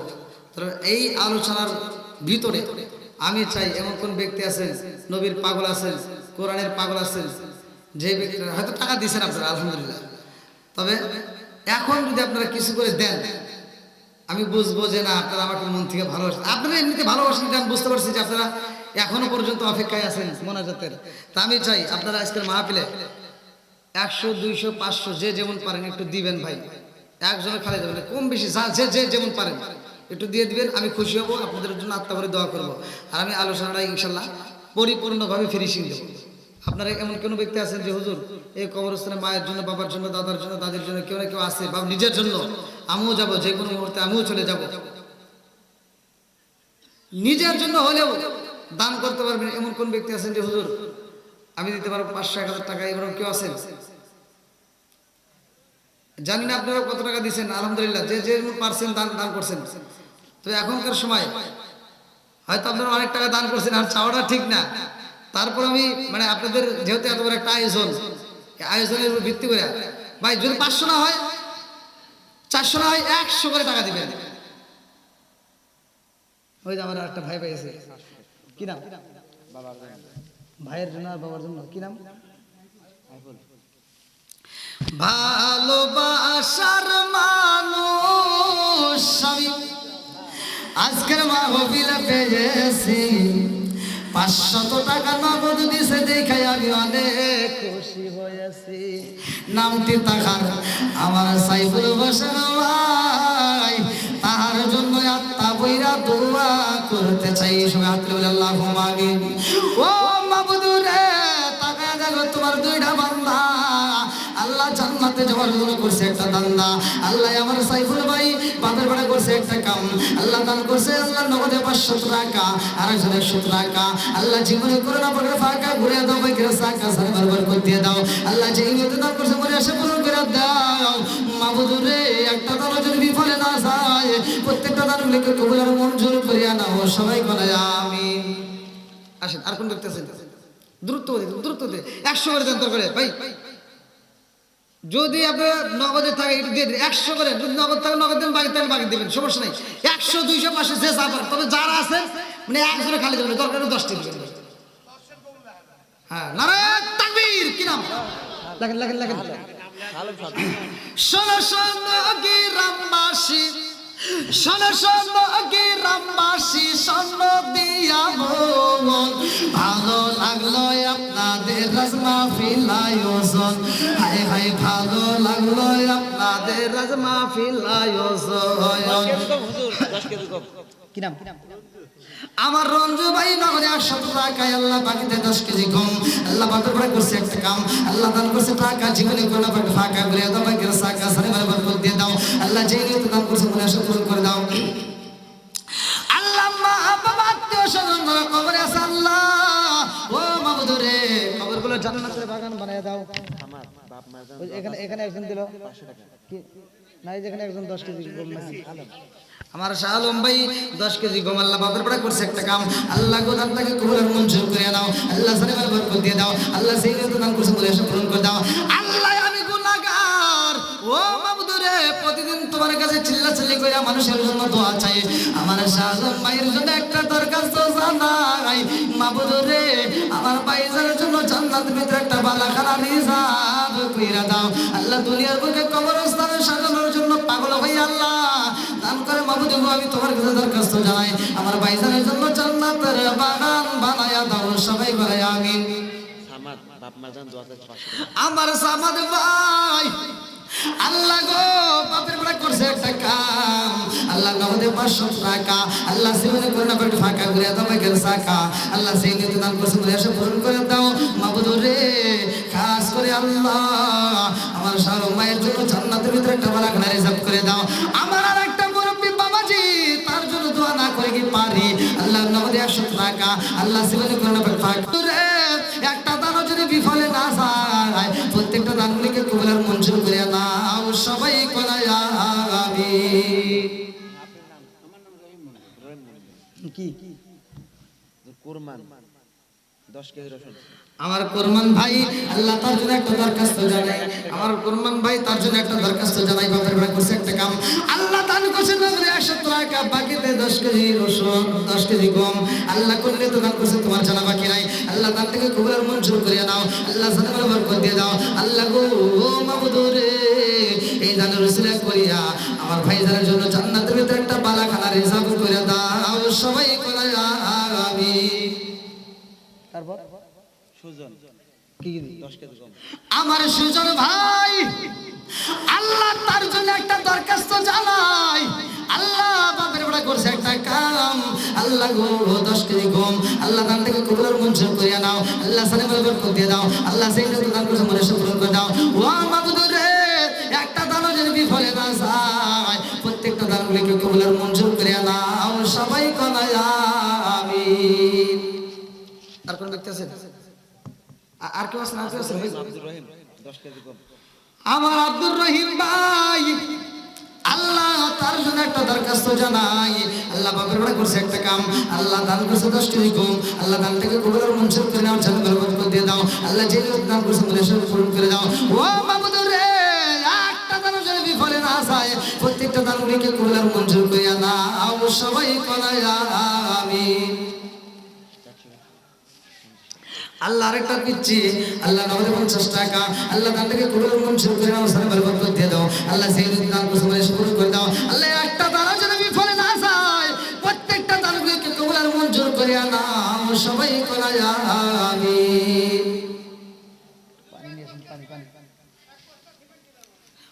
তবে এই আলোচনার ভিতরে আমি চাই এমন কোন ব্যক্তি আছেন, নবীর পাগল আছেন, কোরআনের পাগল আছেন, যে ব্যক্তিরা হয়তো টাকা দিয়েছেন আপনারা আলহামদুলিল্লাহ, তবে এখন যদি আপনারা কিছু করে দেন আমি বুঝবো যে না আপনারা আমাকে মন থেকে ভালোবাসেন। আপনারা এমনিতে ভালোবাসেন, আমি বুঝতে পারছি যে আপনারা এখনো পর্যন্ত অপেক্ষায় আছেন মোনাজাতের। তা আমি চাই আপনারা আজকের মাহফিলে 100, 200, 500 যে যেমন পারেন একটু দিবেন ভাই, একজনের খালি দেবেন, কম বেশি যে যেমন পারেন একটু দিয়ে দিবেন। আমি খুশি হব, আপনাদের জন্য আত্মাভরে দোয়া করব। আর আমি আলোচনাটা ইনশাল্লাহ পরিপূর্ণভাবে ফিনিশিং দেবো। আপনারা এমন কোনো ব্যক্তি আছেন যে হুজুর এই কবরস্থানে মায়ের জন্য, বাবার জন্য, দাদার জন্য, দাদির জন্য কেউ না কেউ আছে, বা নিজের জন্য আমিও যাব, যে কোনো মুহূর্তে আমিও চলে যাব, নিজের জন্য হলেও দান করতে পারবেন, এমন কোন ব্যক্তি আছেন যে হুজুর আমি দিতে পারবো 500, 1000 টাকা, এরকম কেউ আছেন? জানি না আপনারা কত টাকা দিচ্ছেন, আলহামদুলিল্লাহ যে যে পারছেন দান করছেন। তো এখনকার সময় হয়তো আপনারা অনেক টাকা দান করছেন, আর চাওয়াটা ঠিক না। তারপর আমি মানে আপনাদের যেহেতু এত বড় একটা আয়োজন, আয়োজনের উপর ভিত্তি করে ভাই যদি 500 না হয়, 400 না হয়, 100 করে টাকা দিবেন। ওই যে আমার একটা ভাই আছে, কি নাম? ভাইয়ের জন্য আর বাবার জন্য কি নাম? ভালোবাসার মানুষ আমি আজকের মাহফিলে পেয়েছি, 500 টাকা নগদ দিছে দেখাই আমি অনেক খুশি হয়েছি। নামটি তাহার আমার সাইফুল হোসেন ভাই, তাহার জন্য আত্মা বইরা দোয়া করতে চাই। সবাই আল্লাহুম্মা আমিন। ও মাবুদ রে, তাকায় দেখো তোমার দুইটা বান্দা আল্লাহ জান্নাতে যাওয়ার জন্য করছে একটা দান্দা। আল্লাহ আমার সাইফুল ভাই বাপের বাড়া করছে একটা কাম, আল্লাহ দান করছে আল্লাহ নগদে 500 টাকা, আর একজন 100 টাকা। আল্লাহ জীবনে করে না পড়ে ফাঁকা ঘুরে দাও, ভাই সাকা সারে বারবার করে দিয়ে দাও। আল্লাহ যে ইমতে দান করছে মনে আসে পূরণ করে দাও। মাবুদ রে, একটা দান যদি বিফলে না যায়, প্রত্যেকটা দানগুলোকে কবুল আর মঞ্জুর করিয়া নাও, সবাই বলে আমিন। আসেন আর কোন দেখতেছেন? দ্রুত 100 করে দেন করে ভাই। যদি আপনার নগদে থাকে একটু দিয়ে দিন, 100 করে। যদি নগদ থাকে নগদ দেন, বাকি থাকে বাকি দেবেন, সমস্যা নেই। 100, 200, 500 যে যা পারেন। তবে যারা আছেন মানে একজনে খালি দেবেন, দরকার 10টি দিবেন। হ্যাঁ, নারায়ণ তাকবীর। কি নাম? লাগেন। শোনো গ্রামবাসী, শোনো গ্রামবাসী, শোনো দিয়া মন, ভালো লাগলো আপনাদের রাজ মাহফিল আয়োজন। হায় হায়, ভালো লাগলো আপনাদের রাজ মাহফিল আয়োজন। কি নাম? আমার রঞ্জু ভাই নগরে 100 টাকায়, আল্লাহ বাকিতে 10 কেজি কম। আল্লাহ বাপের পরে করছে একটা কাম, আল্লাহ দান করছে টাকা, জীবনে কোনো পাকে ফাঁকা করে দাও, বাকির সাকা সারে বারবার করে দিয়ে দাও। আল্লাহ যে নিয়ত দান করছে মনে আসে পূরণ করে দাও। আল্লাহ মা বাবা আত্মীয় স্বজন কবরে আছে, আল্লাহ ও মাবুদ রে, কবরগুলো জান্নাতের বাগান বানায় দাও। এখানে একজন দিল 500 টাকা, কি না? যেখানে একজন 10 কেজি গম নাকি আমার শাহ আলম ভাই 10 কেজি গম, আল্লাহ বাপের পড়া করছে একটা কাম, আল্লাহ গোদাম তাকে কবুল আর মঞ্জুর করে নাও। আল্লাহ সালেমার বরকত দিয়ে দাও। আল্লাহ সেই নিয়ত দান করছে বলে এসে পূরণ করে দাও। আল্লাহ আমি গুনাহগার, ও মাবুদ রে, প্রতিদিন তোমার কাছে চিল্লাচিল্লি করে মানুষের জন্য দোয়া চাই। আমার শাহ আলম ভাইয়ের জন্য একটা দরখাস্ত জানাই, মাবুদ রে, আমার ভাইজানের জন্য জান্নাতের ভিতরে একটা বালাখানা রিজার্ভ কইরা দাও। আল্লাহ দুনিয়ার বুকে কবরস্থানে সাজানোর জন্য পাগল হই, আল্লাহ দান করে মাবুদ গো, আমি তোমার কাছে দরখাস্ত জানাই, আমার ভাইজানের জন্য জান্নাতের বাগান বানায়া দাও। সবাই বলে আমিন। আমার সামাদ ভাই আল্লাহ গো বাপের বড় করছে একটা কাম, আল্লাহ নগদে 500 টাকা, আল্লাহ জীবনে করে না একটু ফাঁকা ঘুরে দাও, বাকির সাকা। আল্লাহ সেই নিয়ত দান করছে বলে এসে পূরণ করে দাও। মাবুদ রে, খাস করে আল্লাহ আমার শাহরুখ মায়ের জন্য জান্নাতের ভিতরে একটা বালাখানা রিজার্ভ করে দাও। আমার আর একটা মুরব্বী বাবাজি, তার জন্য দোয়া না করে কি পারি? আল্লাহ নগদে 100 টাকা আল্লাহ জীবনে করে না ফাকরে একটা দানও যদি বিফলে না যায়, প্রত্যেকটা দানগুলিকে কবুলের মঞ্জুর করে নাও। সবাই কোনায় আমিন। কি কুরবান 10 কেজি রসুন আমার কুরমান ভাই আল্লাহ তার জন্য একটা দরখাস্ত জানাই, আমার কুরমান ভাই তার জন্য একটা দরখাস্ত জানাই। বাপের বেড়া করছে একটা কাম, আল্লাহ দান করছে নগরে 100 টাকা, বাকিতে 10 কেজি রসুন 10 কেজি গম আল্লাহ করলে তো দান করছে, তোমার জানা বাকি নাই। আল্লাহ দান থেকে কবুল মঞ্জুর করে নাও, আল্লাহ জানার বরকত দিয়ে দাও। আল্লাহ গো মাবুদ রে, এই দানের উসিলা করিয়া আমার ভাইজানের জন্য জান্নাতের ভিতরে একটা বালাখানা রিজার্ভ করে দাও। সবাই কোনায় আমিন। তারপর সুজন কি 10 কেজি গম আমার সুজন ভাই আল্লাহ তার জন্য একটা দরখাস্ত জানাই। আল্লাহ বাপের বড় করছে একটা কাম, আল্লাহ গো 10 কেজি গম আল্লাহ দান থেকে কবুল মঞ্জুর করিয়া নাও। আল্লাহ সালাম বরকত দিয়ে দাও। আল্লাহ সেই দান করছে মনে পূরণ করে দাও। ও মাবুদ রে, একটা দানও যদি বিফলে না যায়, প্রত্যেকটা দানগুলিকে কবুল মঞ্জুর করিয়া নাও। সবাই কোনায় আমিন। আর কোন ব্যক্তি আছে? আর কেউ আছেন? আর কেউ আছেন? আব্দুর রহিম 10 কেজি গম আমার আব্দুর রহিম ভাই আল্লাহ তার জন্য একটা দরখাস্ত জানাই। আল্লাহ বাপের বড় করছে একটা কাম, আল্লাহ দান করছে 10 কেজি গম আল্লাহ দান থেকে কবুল মঞ্জুর করে নাও, জান্নাতের বরকত দিয়ে দাও। আল্লাহ যে লোক দান করছে মনে পূরণ করে দাও। ও মাবুদ রে, একটা দানও যদি বিফলে না যায়, প্রত্যেকটা দানগুলিকে কবুল মঞ্জুর করিয়া নাও। সবাই কোনায় আমিন। আল্লাহ আরেকটা পিচ্ছি আল্লাহ নগদে 50 টাকা আল্লাহ দান থেকে কবুল মঞ্জুর করে নাও, সালামের বরকত দিয়ে দাও। আল্লাহ সেই দান করছে মনে পূরণ করে দাও। আল্লাহ একটা দানও যদি বিফলে না যায়, প্রত্যেকটা দানগুলিকে কবুল মঞ্জুর করিয়া নাও। সবাই কোনায় আমিন।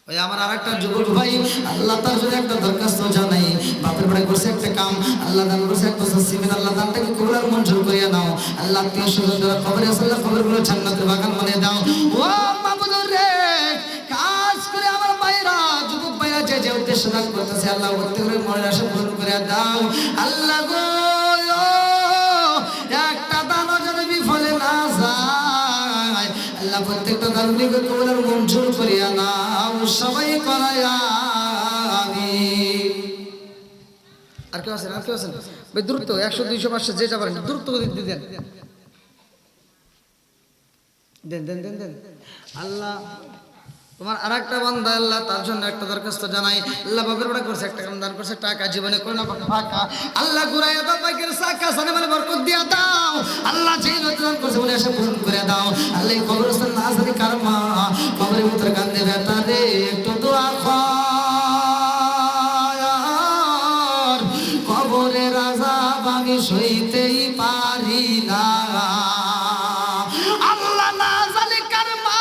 ওই আমার আরেকটা যুবক ভাই আল্লাহ তার জন্য একটা দরখাস্ত জানাই। বাপের বাড়ি করছে একটা কাম, আল্লাহ দান করছে একটা সিমেন্ট আল্লাহ দান থেকে কবুল মঞ্জুর করিয়া নাও। আল্লাহ আত্মীয় স্বজন যারা খবরে আছে আল্লাহ খবরগুলো জান্নাতের বাগান বানিয়ে দাও। ও মাবুদ রে, কাজ করে আমার ভাইরা যুবক ভাইরা যে যে উদ্দেশ্য দান করতেছে আল্লাহ প্রত্যেকের মনের আশা পূরণ করে দাও। আল্লাহ গো একটা দানও যেন বিফলে না যায়, আল্লাহ প্রত্যেকটা দানগুলিকে কবুল মঞ্জুর করিয়া নাও। সবাই কোনায় আমিন। আর কেউ আছেন? আর কেউ আছেন? ভাই দ্রুত 100 200 500 যে যাবেন দ্রুত দেন দেন দেন দেন দেন। আল্লাহ তোমার আরেকটা বান্দা আল্লাহ তার জন্য একটা দরখাস্ত জানাই। আল্লাহ বাপের বড় করছে একটা কাম, দান করছে টাকা, জীবনে কোন না ফাঁকা আল্লাহ ঘুরাইয়া দাও, পাকের সাকা সানে মানে বরকত দিয়া দাও। আল্লাহ যেই দান করছে বলে এসে পূরণ করে দাও। আল্লাহ কবরস্থান না জানি কার মা কবরের ভিতরে কান্দে বেটা রে, একটু দোয়া কর, কবরের আযাব আমি সইতেই পারি না। আল্লাহ না জানি কার মা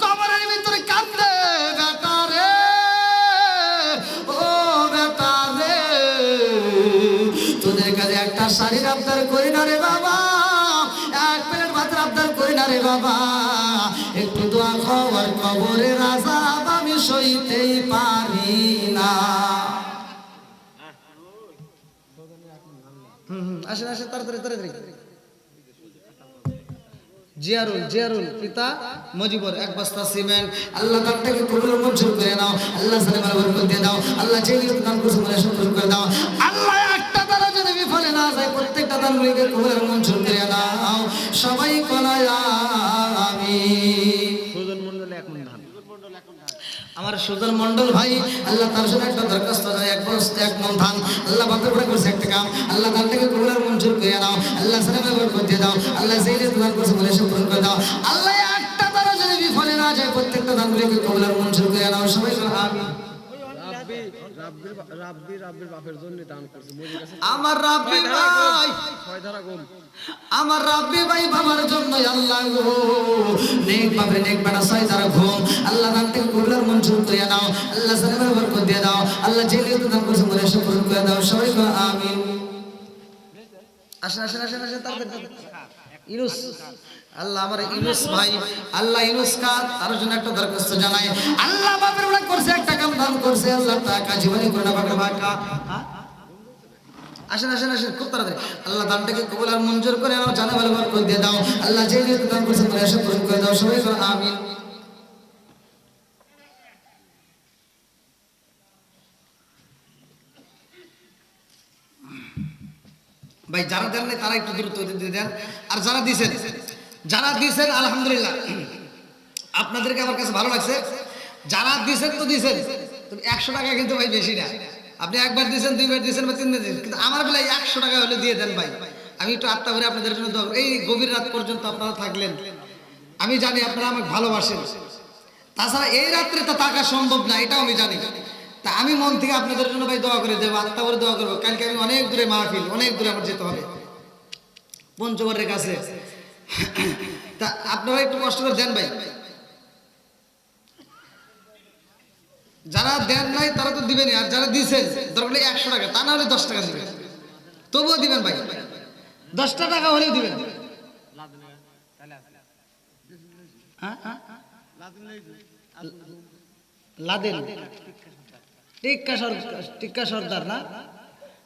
কবরের ভিতরে কান্দে বেটা রে, ও বেটা রে, তোদের কাছে একটা শাড়ির আবদার করি না রে বাবা, এক প্লেট ভাতের আবদার করি না রে বাবা, একটু দোয়া কর, কবরের আযাব আমি সইতেই পারি না। আসেন আসেন তাড়াতাড়ি তাড়াতাড়ি। জিয়ারুল পিতা মজিবর 1 বস্তা সিমেন্ট আল্লাহ দান থেকে কবুল মঞ্জুর করে নাও। আল্লাহ সালামের বরকত দিয়ে দাও। আল্লাহ যে লোক দান করছে মনে পূরণ করে দাও। আল্লাহ একটা দ্বারা যদি বিফলে না যায়, প্রত্যেকটা দানগুলিকে কবুল মঞ্জুর করে নাও। সবাই কোনায় আমিন। সুজন মণ্ডল 1 মণ ধান আমার সুজন মণ্ডল ভাই আল্লাহ তার জন্য একটা দরখাস্ত জানাই। 1 মণ ধান আল্লাহ বাপের বড় করছে একটা কাম, আল্লাহ দান থেকে কবুল মঞ্জুর করে নাও। আল্লাহ সালামের বরকত দিয়ে দাও। আল্লাহ যেই দান করছে বলে পূরণ করে দাও। আল্লাহ একটা দ্বারা যদি বিফলে না যায়, প্রত্যেকটা দানগুলিকে কবুল মঞ্জুর করে নাও। সবাই আমিন। রাব্বির বাপের জন্য দান করছে আমার রাব্বি ভাই, 6 ধারা গম আমার রাব্বি ভাই বাবার জন্য আল্লাহ গো নেক বাপরে নেক বেটা 6 ধারা গম আল্লাহ দান থেকে কবুল মঞ্জুর করে নাও। আল্লাহ সালামের বরকত দিয়ে দাও। আল্লাহ যে লোক দান করছে মনে পূরণ করে দাও। সবাই আমিন। আসেন আসেন আসেন আসেন তাড়াতাড়ি ইউনুস আল্লাহ আমার ইউনুস ভাই আল্লাহ ইউনুস কা তার জন্য একটা দরখাস্ত জানাই আল্লাহ বাপের ওরা করছে একটা কাম দান করছে আল্লাহ টাকা জীবনে করে না বাকা বাকা আসেন আসেন আসেন খুব তাড়াতাড়ি আল্লাহ দানটাকে কবুল আর মঞ্জুর করে নাও জানা ভালো বরকত দিয়ে দাও আল্লাহ যে নিয়ত দান করছে তুমি আশা পূরণ করে দাও সবাই বলো আমিন ভাই যারা দেন নাই তারা একটু দ্রুত দিয়ে দেন আর যারা দিয়েছেন আলহামদুলিল্লাহ আপনাদেরকে আমার কাছে ভালো লাগছে যারা দিয়েছেন তো দিয়েছেন তুমি 100 টাকা কিন্তু ভাই বেশি না আপনি একবার দিয়েছেন দুইবার দিয়েছেন বা তিনবার দিয়েছেন কিন্তু আমার বেলায় 100 টাকা হলে দিয়ে দেন ভাই আমি একটু আত্মা ভরে আপনাদের জন্য দোয়া করি। এই গভীর রাত পর্যন্ত আপনারা থাকলেন আমি জানি আপনারা আমাকে ভালোবাসেন তাছাড়া এই রাত্রে তো থাকা সম্ভব না এটাও আমি জানি তা আমি মন থেকে আপনাদের জন্য ভাই দোয়া করে দেবো আত্মা ভরে দোয়া করবো কালকে আমি অনেক দূরে মাহফিল অনেক দূরে আমার যেতে হবে পঞ্চগড়ের কাছে তা আপনারা একটু কষ্ট করে দেন ভাই যারা দেন নাই তারা তো দিবেনই আর যারা দিয়েছেন দরকার 100 টাকা তা না হলে 10 টাকা দিবেন তবুও দিবেন ভাই 10 টাকা হলেও দিবেন লাদেন টিক্কা সর্দার না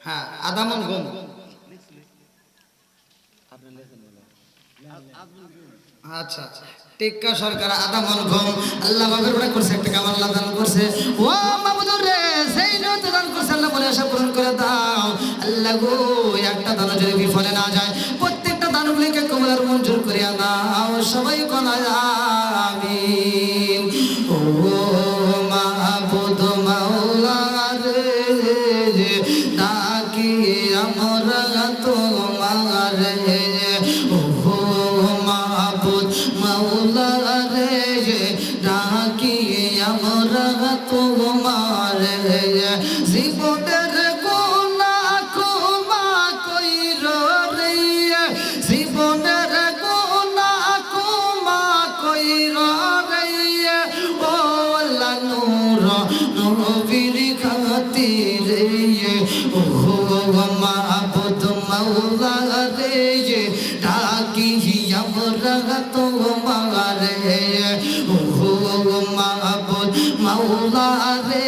হ্যাঁ আদামন গম আচ্ছা টিক্কা সরকার আদামন গম আল্লাহ বাবের ওটা করছে একটা কাম আল্লাহ দান করছে ও মাবুদুর রে সেই নিয়ত দান করছে আল্লাহ বলে আশা পূরণ করে দাও আল্লাহ গো একটা দান যদি বিফলে না যায় প্রত্যেকটা দানগুলিকে কবুল আর মঞ্জুর করিয়া দাও সবাই কোনা আমিন ও মাবুদ মাওলা রে ডাকি আমরা তোমার রে ও মাবুদ মাওলা রে ডাকি আমরা তোমার রে জীবনের গুনাহ ক্ষমা কইর রে জীবনের গুনাহ ক্ষমা কইর রে ও আল্লাহ নূর নবীর খাতিরে ও মাবুদ মাওলা রে ডাকি আমরা তোমার রে ও মাবুদ মাওলা রে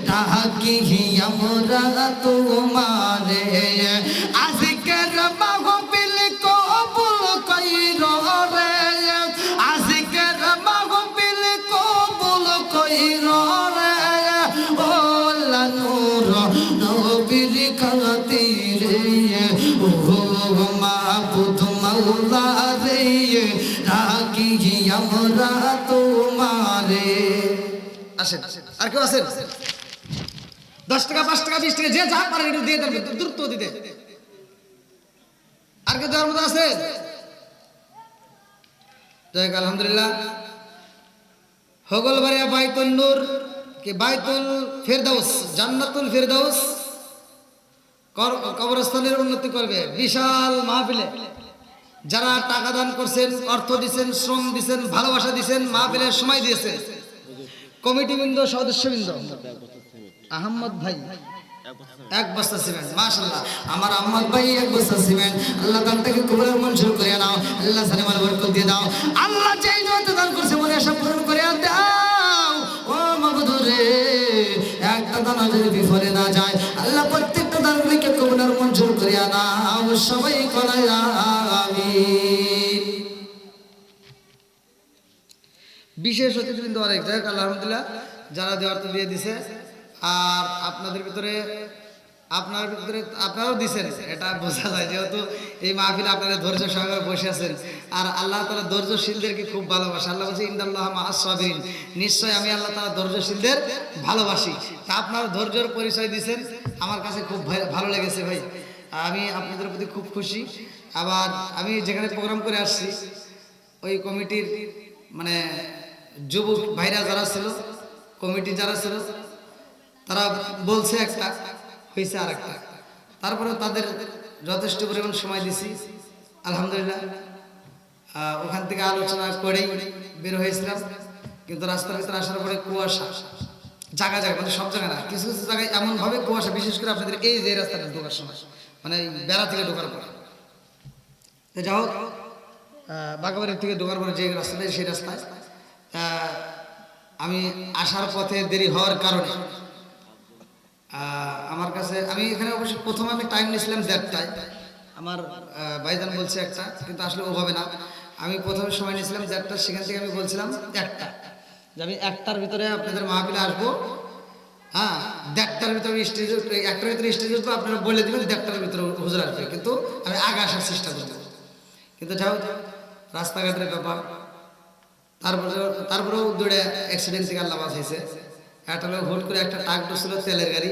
ডাকি আমরা তোমার রে আজকের মাহফিল কবুল কইর রে আজকের মাহফিল কবুল কইর রে ও আল্লাহ নূর নবীর খাতিরে ও মাবুদ মাওলা রে ডাকি আমরা তোমারে আসেন আর কেউ আসেন 10 টাকা 5 টাকা 20 টাকা যে যা পারেন একটু দিয়ে দেন দ্রুত দিতে আর কেউ দেওয়ার মতো আছে যাই হোক আলহামদুলিল্লাহ হগলবাড়িয়া বাইতুল নূর কি বাইতুল ফেরদাউস জান্নাতুল ফেরদাউস কবরস্থানের উন্নতি করবে বিশাল মাহফিলে যারা টাকা দান করছেন অর্থ দিয়েছেন শ্রম দিয়েছেন ভালোবাসা দিয়েছেন মাহফিলের সময় দিয়েছেন কমিটিবৃন্দ সদস্যবৃন্দ আহমদ ভাই 1 বস্তা সিমেন্ট মাশাআল্লাহ আমার আহমদ ভাই 1 বস্তা সিমেন্ট আল্লাহ দানটাকে কবুল আর মঞ্জুর করে নাও আল্লাহ সালামাল বরকত দিয়ে দাও আল্লাহ যেই নিয়ত দান করছে মনে আশা পূরণ করে দাও ও মাবুদ রে একটা দান যদি বিফলে না যায় আল্লাহ প্রত্যেকটা দানগুলিকে কবুল আর মঞ্জুর করে নাও সবাই কোনায় আমিন বিশেষ অতিথিবৃন্দ অনেক যাই হোক আলহামদুলিল্লাহ যারা দেওয়ার তো দিয়ে দিছে আর আপনাদের ভিতরে আপনারাও দিছেন এটা বোঝা যায় যেহেতু এই মাহফিলে আপনারা ধৈর্য সহকারে বসে আছেন আর আল্লাহ তাআলা ধৈর্যশীলদেরকে খুব ভালোবাসে আল্লাহ বলছে ইন্নাল্লাহা মাআস সাবিরিন নিশ্চয় আমি আল্লাহ তাআলা ধৈর্যশীলদের ভালোবাসি তা আপনারা ধৈর্যের পরিচয় দিয়েছেন আমার কাছে খুব ভালো লেগেছে ভাই আমি আপনাদের প্রতি খুব খুশি আবার আমি যেখানে প্রোগ্রাম করে আসছি ওই কমিটির মানে যুবক ভাইরা যারা ছিল কমিটি যারা ছিল তারা বলছে একটা হয়েছে আর একটা তারপরে তাদের যথেষ্ট পরিমাণ সময় দিছি আলহামদুলিল্লাহ ওখান থেকে আলোচনা করেই বের হয়েছিলাম কিন্তু রাস্তার ভিতরে আসার পরে কুয়াশা জায়গা জায়গা মানে সব জায়গায় না কিছু কিছু জায়গায় এমনভাবে কুয়াশা বিশেষ করে আপনাদের এই যে রাস্তাটা ঢোকার সময় মানে বেড়া থেকে ঢোকার পর যাই হোক বাগাবাড়ির থেকে ঢোকার পরে যে রাস্তাটা সেই রাস্তায় আমি আসার পথে দেরি হওয়ার কারণে আমার কাছে আমি এখানে অবশ্য প্রথমে আমি টাইম নিয়েছিলাম 1:30টায়। আমার ভাইজান বলছে একটা, কিন্তু আসলে ওভাবে না। আমি প্রথমে সময় নিয়েছিলাম 1:30, সেখান থেকে আমি বলছিলাম 1টা, যে আমি 1টার ভিতরে আপনাদের মাহফিলে আসবো। হ্যাঁ, 1:30টার ভিতরে স্টেজে, 1টার ভিতরে স্টেজে উঠবো, আপনারা বলে দেবেন 1:30টার ভিতরে হুজুর আসবে, কিন্তু আমি আগে আসার চেষ্টা করবো। কিন্তু যাও, রাস্তাঘাটের ব্যাপার, তারপরেও দৌড়ে অ্যাক্সিডেন্ট থেকে আল্লাহ বাঁচাইছে। একটা লোক হুট করে একটা ট্রাক ঢুকছিল, তেলের গাড়ি,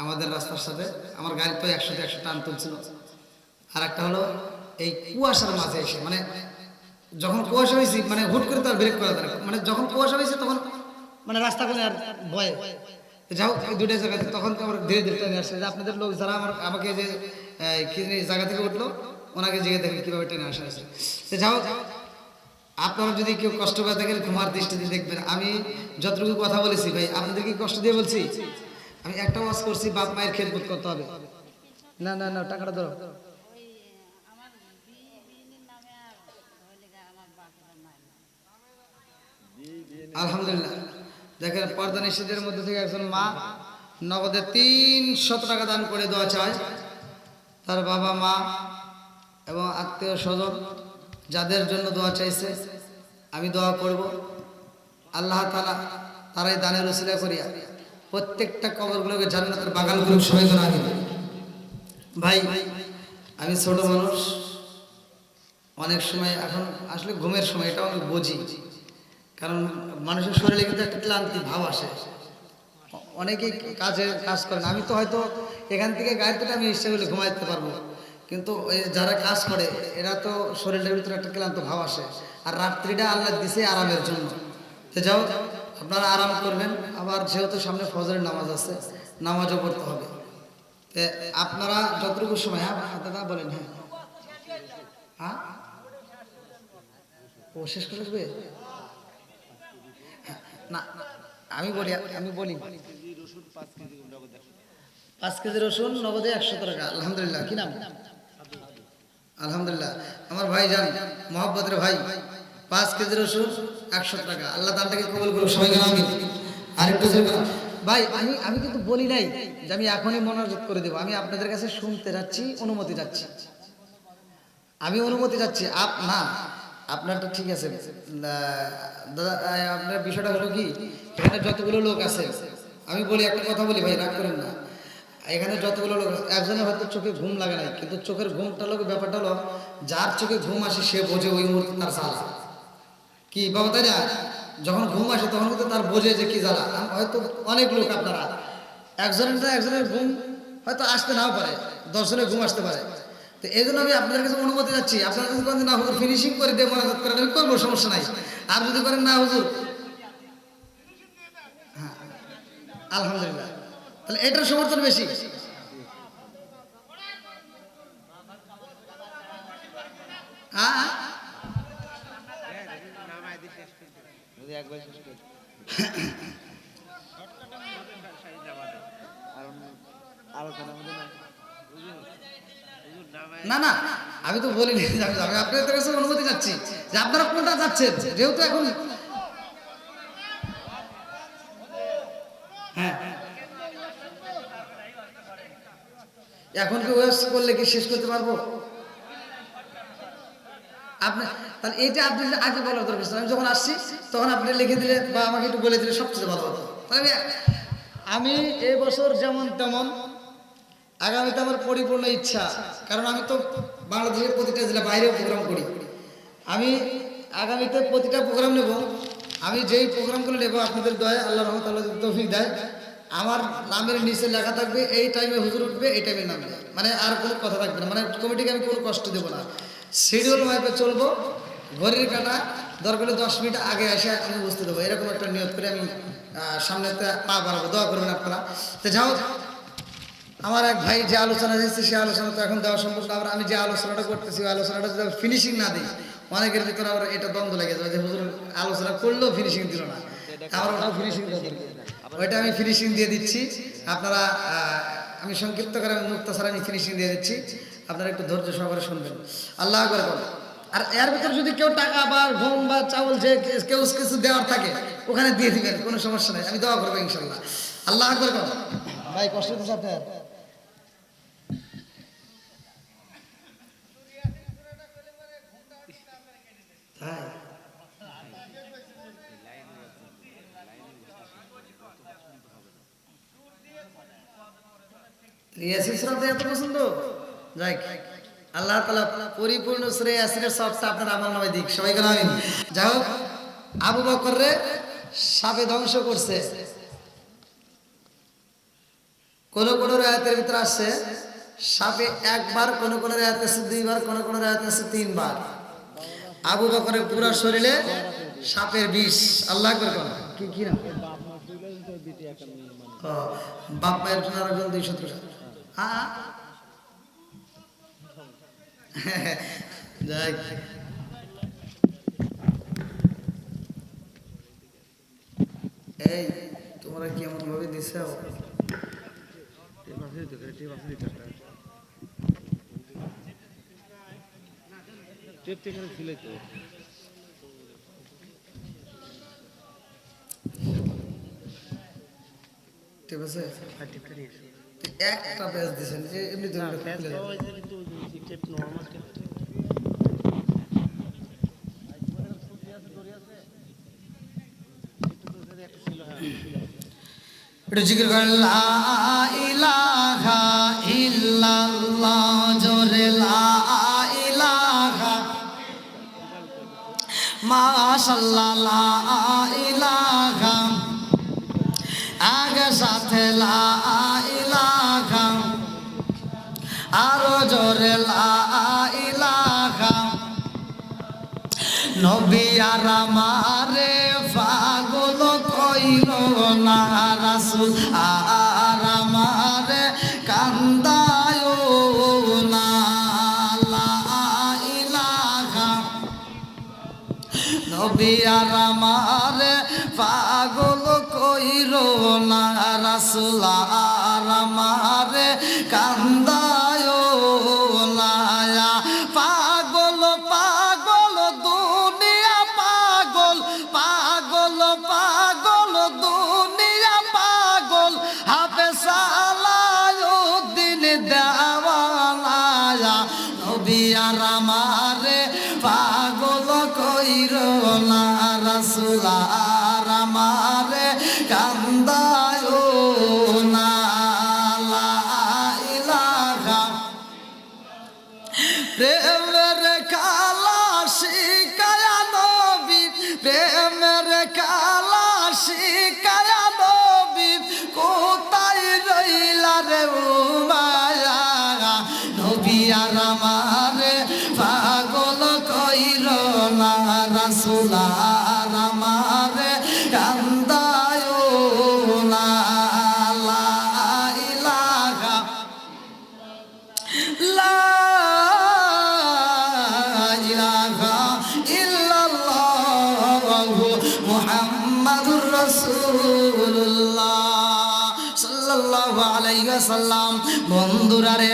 আমাদের রাস্তার সাথে। আমার গাড়ি তো 100-100 টান তুলছিল। আর একটা হলো এই কুয়াশার মাঝে এসে, মানে যখন কুয়াশা হয়েছে, মানে হুট করে তো আর ব্রেক করা দরকার, মানে যখন কুয়াশা হয়েছে তখন মানে রাস্তা করে আর ভয় যাও, এই দুটো জায়গাতে তখন তো আমার ধীরে ধীরে টেনে আসছে। যে আপনাদের লোক যারা আমাকে যে জায়গা থেকে উঠলো, ওনাকে জিজ্ঞেস দেখেন কীভাবে টেনে আসা হয়েছে। তো যাও, আপনারা যদি কেউ কষ্ট করে থাকেন ক্ষমার দৃষ্টিতে দেখবেন। আমি যতটুকু কথা বলেছি ভাই, আপনাদেরকে কষ্ট দিয়ে বলছি। আমি একটা ওয়াজ করছি, বাপ মায়ের খেদমত করতে হবে। না না না, টাকাটা ধরো। আলহামদুলিল্লাহ, দেখেন পর্দা নিষেধের মধ্যে থেকে একজন মা নগদে 300 টাকা দান করে দোয়া চায়। তার বাবা মা এবং আত্মীয় স্বজন যাদের জন্য দোয়া চাইছে, আমি দোয়া করব আল্লাহ তাআলা তারাই দানের উসিলা করিয়া প্রত্যেকটা কবরগুলোকে জান্নাতের বাগান করে সবাই করে আনবে। ভাই, আমি ছোট মানুষ, অনেক সময় এখন আসলে ঘুমের সময়, এটাও আমি বুঝি, কারণ মানুষের শরীরে কিন্তু একটা ক্লান্তি ভাব আসে। অনেকেই কাজ করেন, আমি তো হয়তো এখান থেকে গায়ের থেকে আমি ইচ্ছা করলে ঘুমাইতে পারবো, কিন্তু এই যারা কাজ করে এরা তো শরীরের ভিতরে একটা ক্লান্ত ভাব আসে। আর রাত্রিটা আল্লাহ দিছে আরামের জন্য। তো যাও, আপনারা আরাম করবেন। আবার যেহেতু সামনে ফজরের নামাজ আছে, নামাজও পড়তে হবে। তো আপনারা যতটুকু সময়, হ্যাঁ দাদা বলেন। হ্যাঁ হ্যাঁ, ও শেষ করে আসবে না? আমি বলি 5 কেজি রসুন নগদে 100 টাকা। আলহামদুলিল্লাহ। কি নাম? আলহামদুলিল্লাহ, আমার ভাই যান, মহব্বতের ভাই, 5 কেজি রসুন 100 টাকা। আল্লাহ দানটাকে কবুল করুন, সবাইকে আমিন। আরেকটু ভাই, আমি কিন্তু বলি নাই যে আমি এখনই মনোযোগ করে দেবো। আমি আপনাদের কাছে শুনতে যাচ্ছি, অনুমতি যাচ্ছি। আমি অনুমতি যাচ্ছি। না, আপনারটা ঠিক আছে দাদা। আপনার বিষয়টা হলো কি, এখানে যতগুলো লোক আছে, আমি বলি একটা কথা বলি ভাই, রাগ করেন না। এখানে যতগুলো লোক আছে, একজনের হয়তো চোখে ঘুম লাগে নাই, কিন্তু চোখের ঘুমটা লোক, ব্যাপারটা হলো যার চোখে ঘুম আসে সে বোঝে ওই মুহূর্তে তার জ্বালা কি। বাবা, তাই না? যখন ঘুম আসে তখন কিন্তু তার বোঝে যে কি জ্বালা। হয়তো অনেক লোক, আপনারা একজনের ঘুম হয়তো আসতে নাও পারে, 10 জনের ঘুম আসতে পারে। তো এই জন্য আমি আপনাদের কাছে অনুমতি যাচ্ছি। আপনারা যদি করেন না হুজুর ফিনিশিং করে দিয়ে মনাজাত করেন, আমি করবো, সমস্যা নাই। আর যদি করেন না হুজুর, হ্যাঁ আলহামদুলিল্লাহ, তাহলে এটার সমর্থন বেশি। হ্যাঁ, না না, আমি তো বলিনি। আমি আপনাদের কাছে অনুমতি চাচ্ছি যে আপনারা কোনটা যাচ্ছেন, যেহেতু এখন হ্যাঁ, এখন কি ওয়েস্ট করলে কি শেষ করতে পারবো? আপনি তাহলে এইটা আপনি আগে বলার দরকার ছিল। আমি যখন আসছি তখন আপনি লিখে দিলে বা আমাকে একটু বলে দিলে সবচেয়ে ভালো হতো। তাহলে আমি এবছর যেমন তেমন, আগামীতে আমার পরিপূর্ণ ইচ্ছা, কারণ আমি তো বাংলাদেশের প্রতিটা জেলা বাইরেও প্রোগ্রাম করি। আমি আগামীতে প্রতিটা প্রোগ্রাম নেব। আমি যেই প্রোগ্রামগুলো নেব আপনাদের দয়ায়, আল্লাহ রহমত, আল্লাহ তৌফিক দেয়, আমার নামের নিচে লেখা থাকবে এই টাইমে হুজুর উঠবে, এই টাইমে নাম দেয়, মানে আর কোনো কথা থাকবে না। মানে কমিটিকে আমি কোনো কষ্ট দেবো না, শিডিউল মাইপে চলবো। ঘড়ির কাটা দরকার হলে 10 মিনিট আগে এসে আমি বুঝতে দেবো, এরকম একটা নিয়ত করে আমি সামনেতে পা বাড়াবো। দোয়া করবেন আপনারা। তো যাও, আমার এক ভাই যে আলোচনা দিচ্ছে সেই আলোচনা তো এখন দেওয়া সম্ভব না। আবার আমি যে আলোচনাটা করতেছি ওই আলোচনাটা যদি ফিনিশিং না দিই, অনেকের ভিতরে আবার এটা দ্বন্দ্ব লেগে যাবে যে হুজুর আলোচনা করলেও ফিনিশিং দিল না। আমার ওটা ফিনিশিং ওইটা আমি ফিনিশিং দিয়ে দিচ্ছি। আপনারা আমি সংক্ষিপ্ত করে মুক্তাসার আমি ফিনিশিং দিয়ে দিচ্ছি, আপনারা একটু ধৈর্য সহকারে শুনবেন। আল্লাহ আকবার বলেন। আর এর ভিতরে যদি কেউ টাকা বা গম বা চাউল যে কেউ কিছু দেওয়ার থাকে ওখানে দিয়ে দিবেন, কোনো সমস্যা নেই, আমি দোয়া করবো ইনশাল্লাহ। আল্লাহ আকবার করো ভাই, কষ্ট হচ্ছে আপনার? হ্যাঁ, ইয়াসিন সূরাটা এত পছন্দ, যাই আল্লাহ তাআলা পরিপূর্ণ সূরা ইয়াসিনের সবটা আপনার আমল নামায় দিক, সবাই বলেন আমিন। যাই হোক, আবু বকর রে সাপে ধ্বংস করছে। কোন কোন রায়াতের ভিতরে আসছে সাপে একবার, কোন কোন রায়াতে আছে দুইবার, কোন কোন রায়াতে আছে তিনবার। আবু বকরের পুরো শরীরে সাপের বিষ। আল্লাহ আকবার করো। কি কি না বাপ মায়ের জন্য আরো 217। হ্যাঁ যাই, এই তোমরা কি এমন ভাবে দিছে? ঠিক আছে, একটা ব্যাচ দিছেন এমনি তো একটু জিকির করেন লা ইলাহা ইল্লাল্লাহ, জোরে লা ইলাহা মাশাআল্লাহ, লা ইলাহা আগে সাথে লা ইলাহা, আরো জোরে লা ইলাহা। নবী আর আমারে পাগল কইল না, রাসূল আর আমারে কান্দায় না, লা ইলাহা। নবী আর আমারে পাগল কইল না, রাসূল আর আমারে কান্দায় না। পাগল পাগল দুনিয়া পাগল, পাগল পাগল দুনিয়া পাগল, হাফেজ সালাউদ্দিন দেওয়ানা। নবী আর আমারে পাগল কইর না, রাসূল আর আমারে কান্দায় না, লা ইলাহা। প্রেমের কালা শিকায়া নবী, প্রেমের কালা শিকায়া নবী, কোথায় রইলা রে উমায়া। নবী আর আমারে পাগল কইর না, রাসূল আর আমারে কান্দায় না, লা ইলাহা। লা ইলাহা ইল্লাল্লাহু মুহাম্মাদুর রাসূলুল্লাহ সাল্লাল্লাহু আলাইহি ওয়াসাল্লাম। বন্ধুরা রে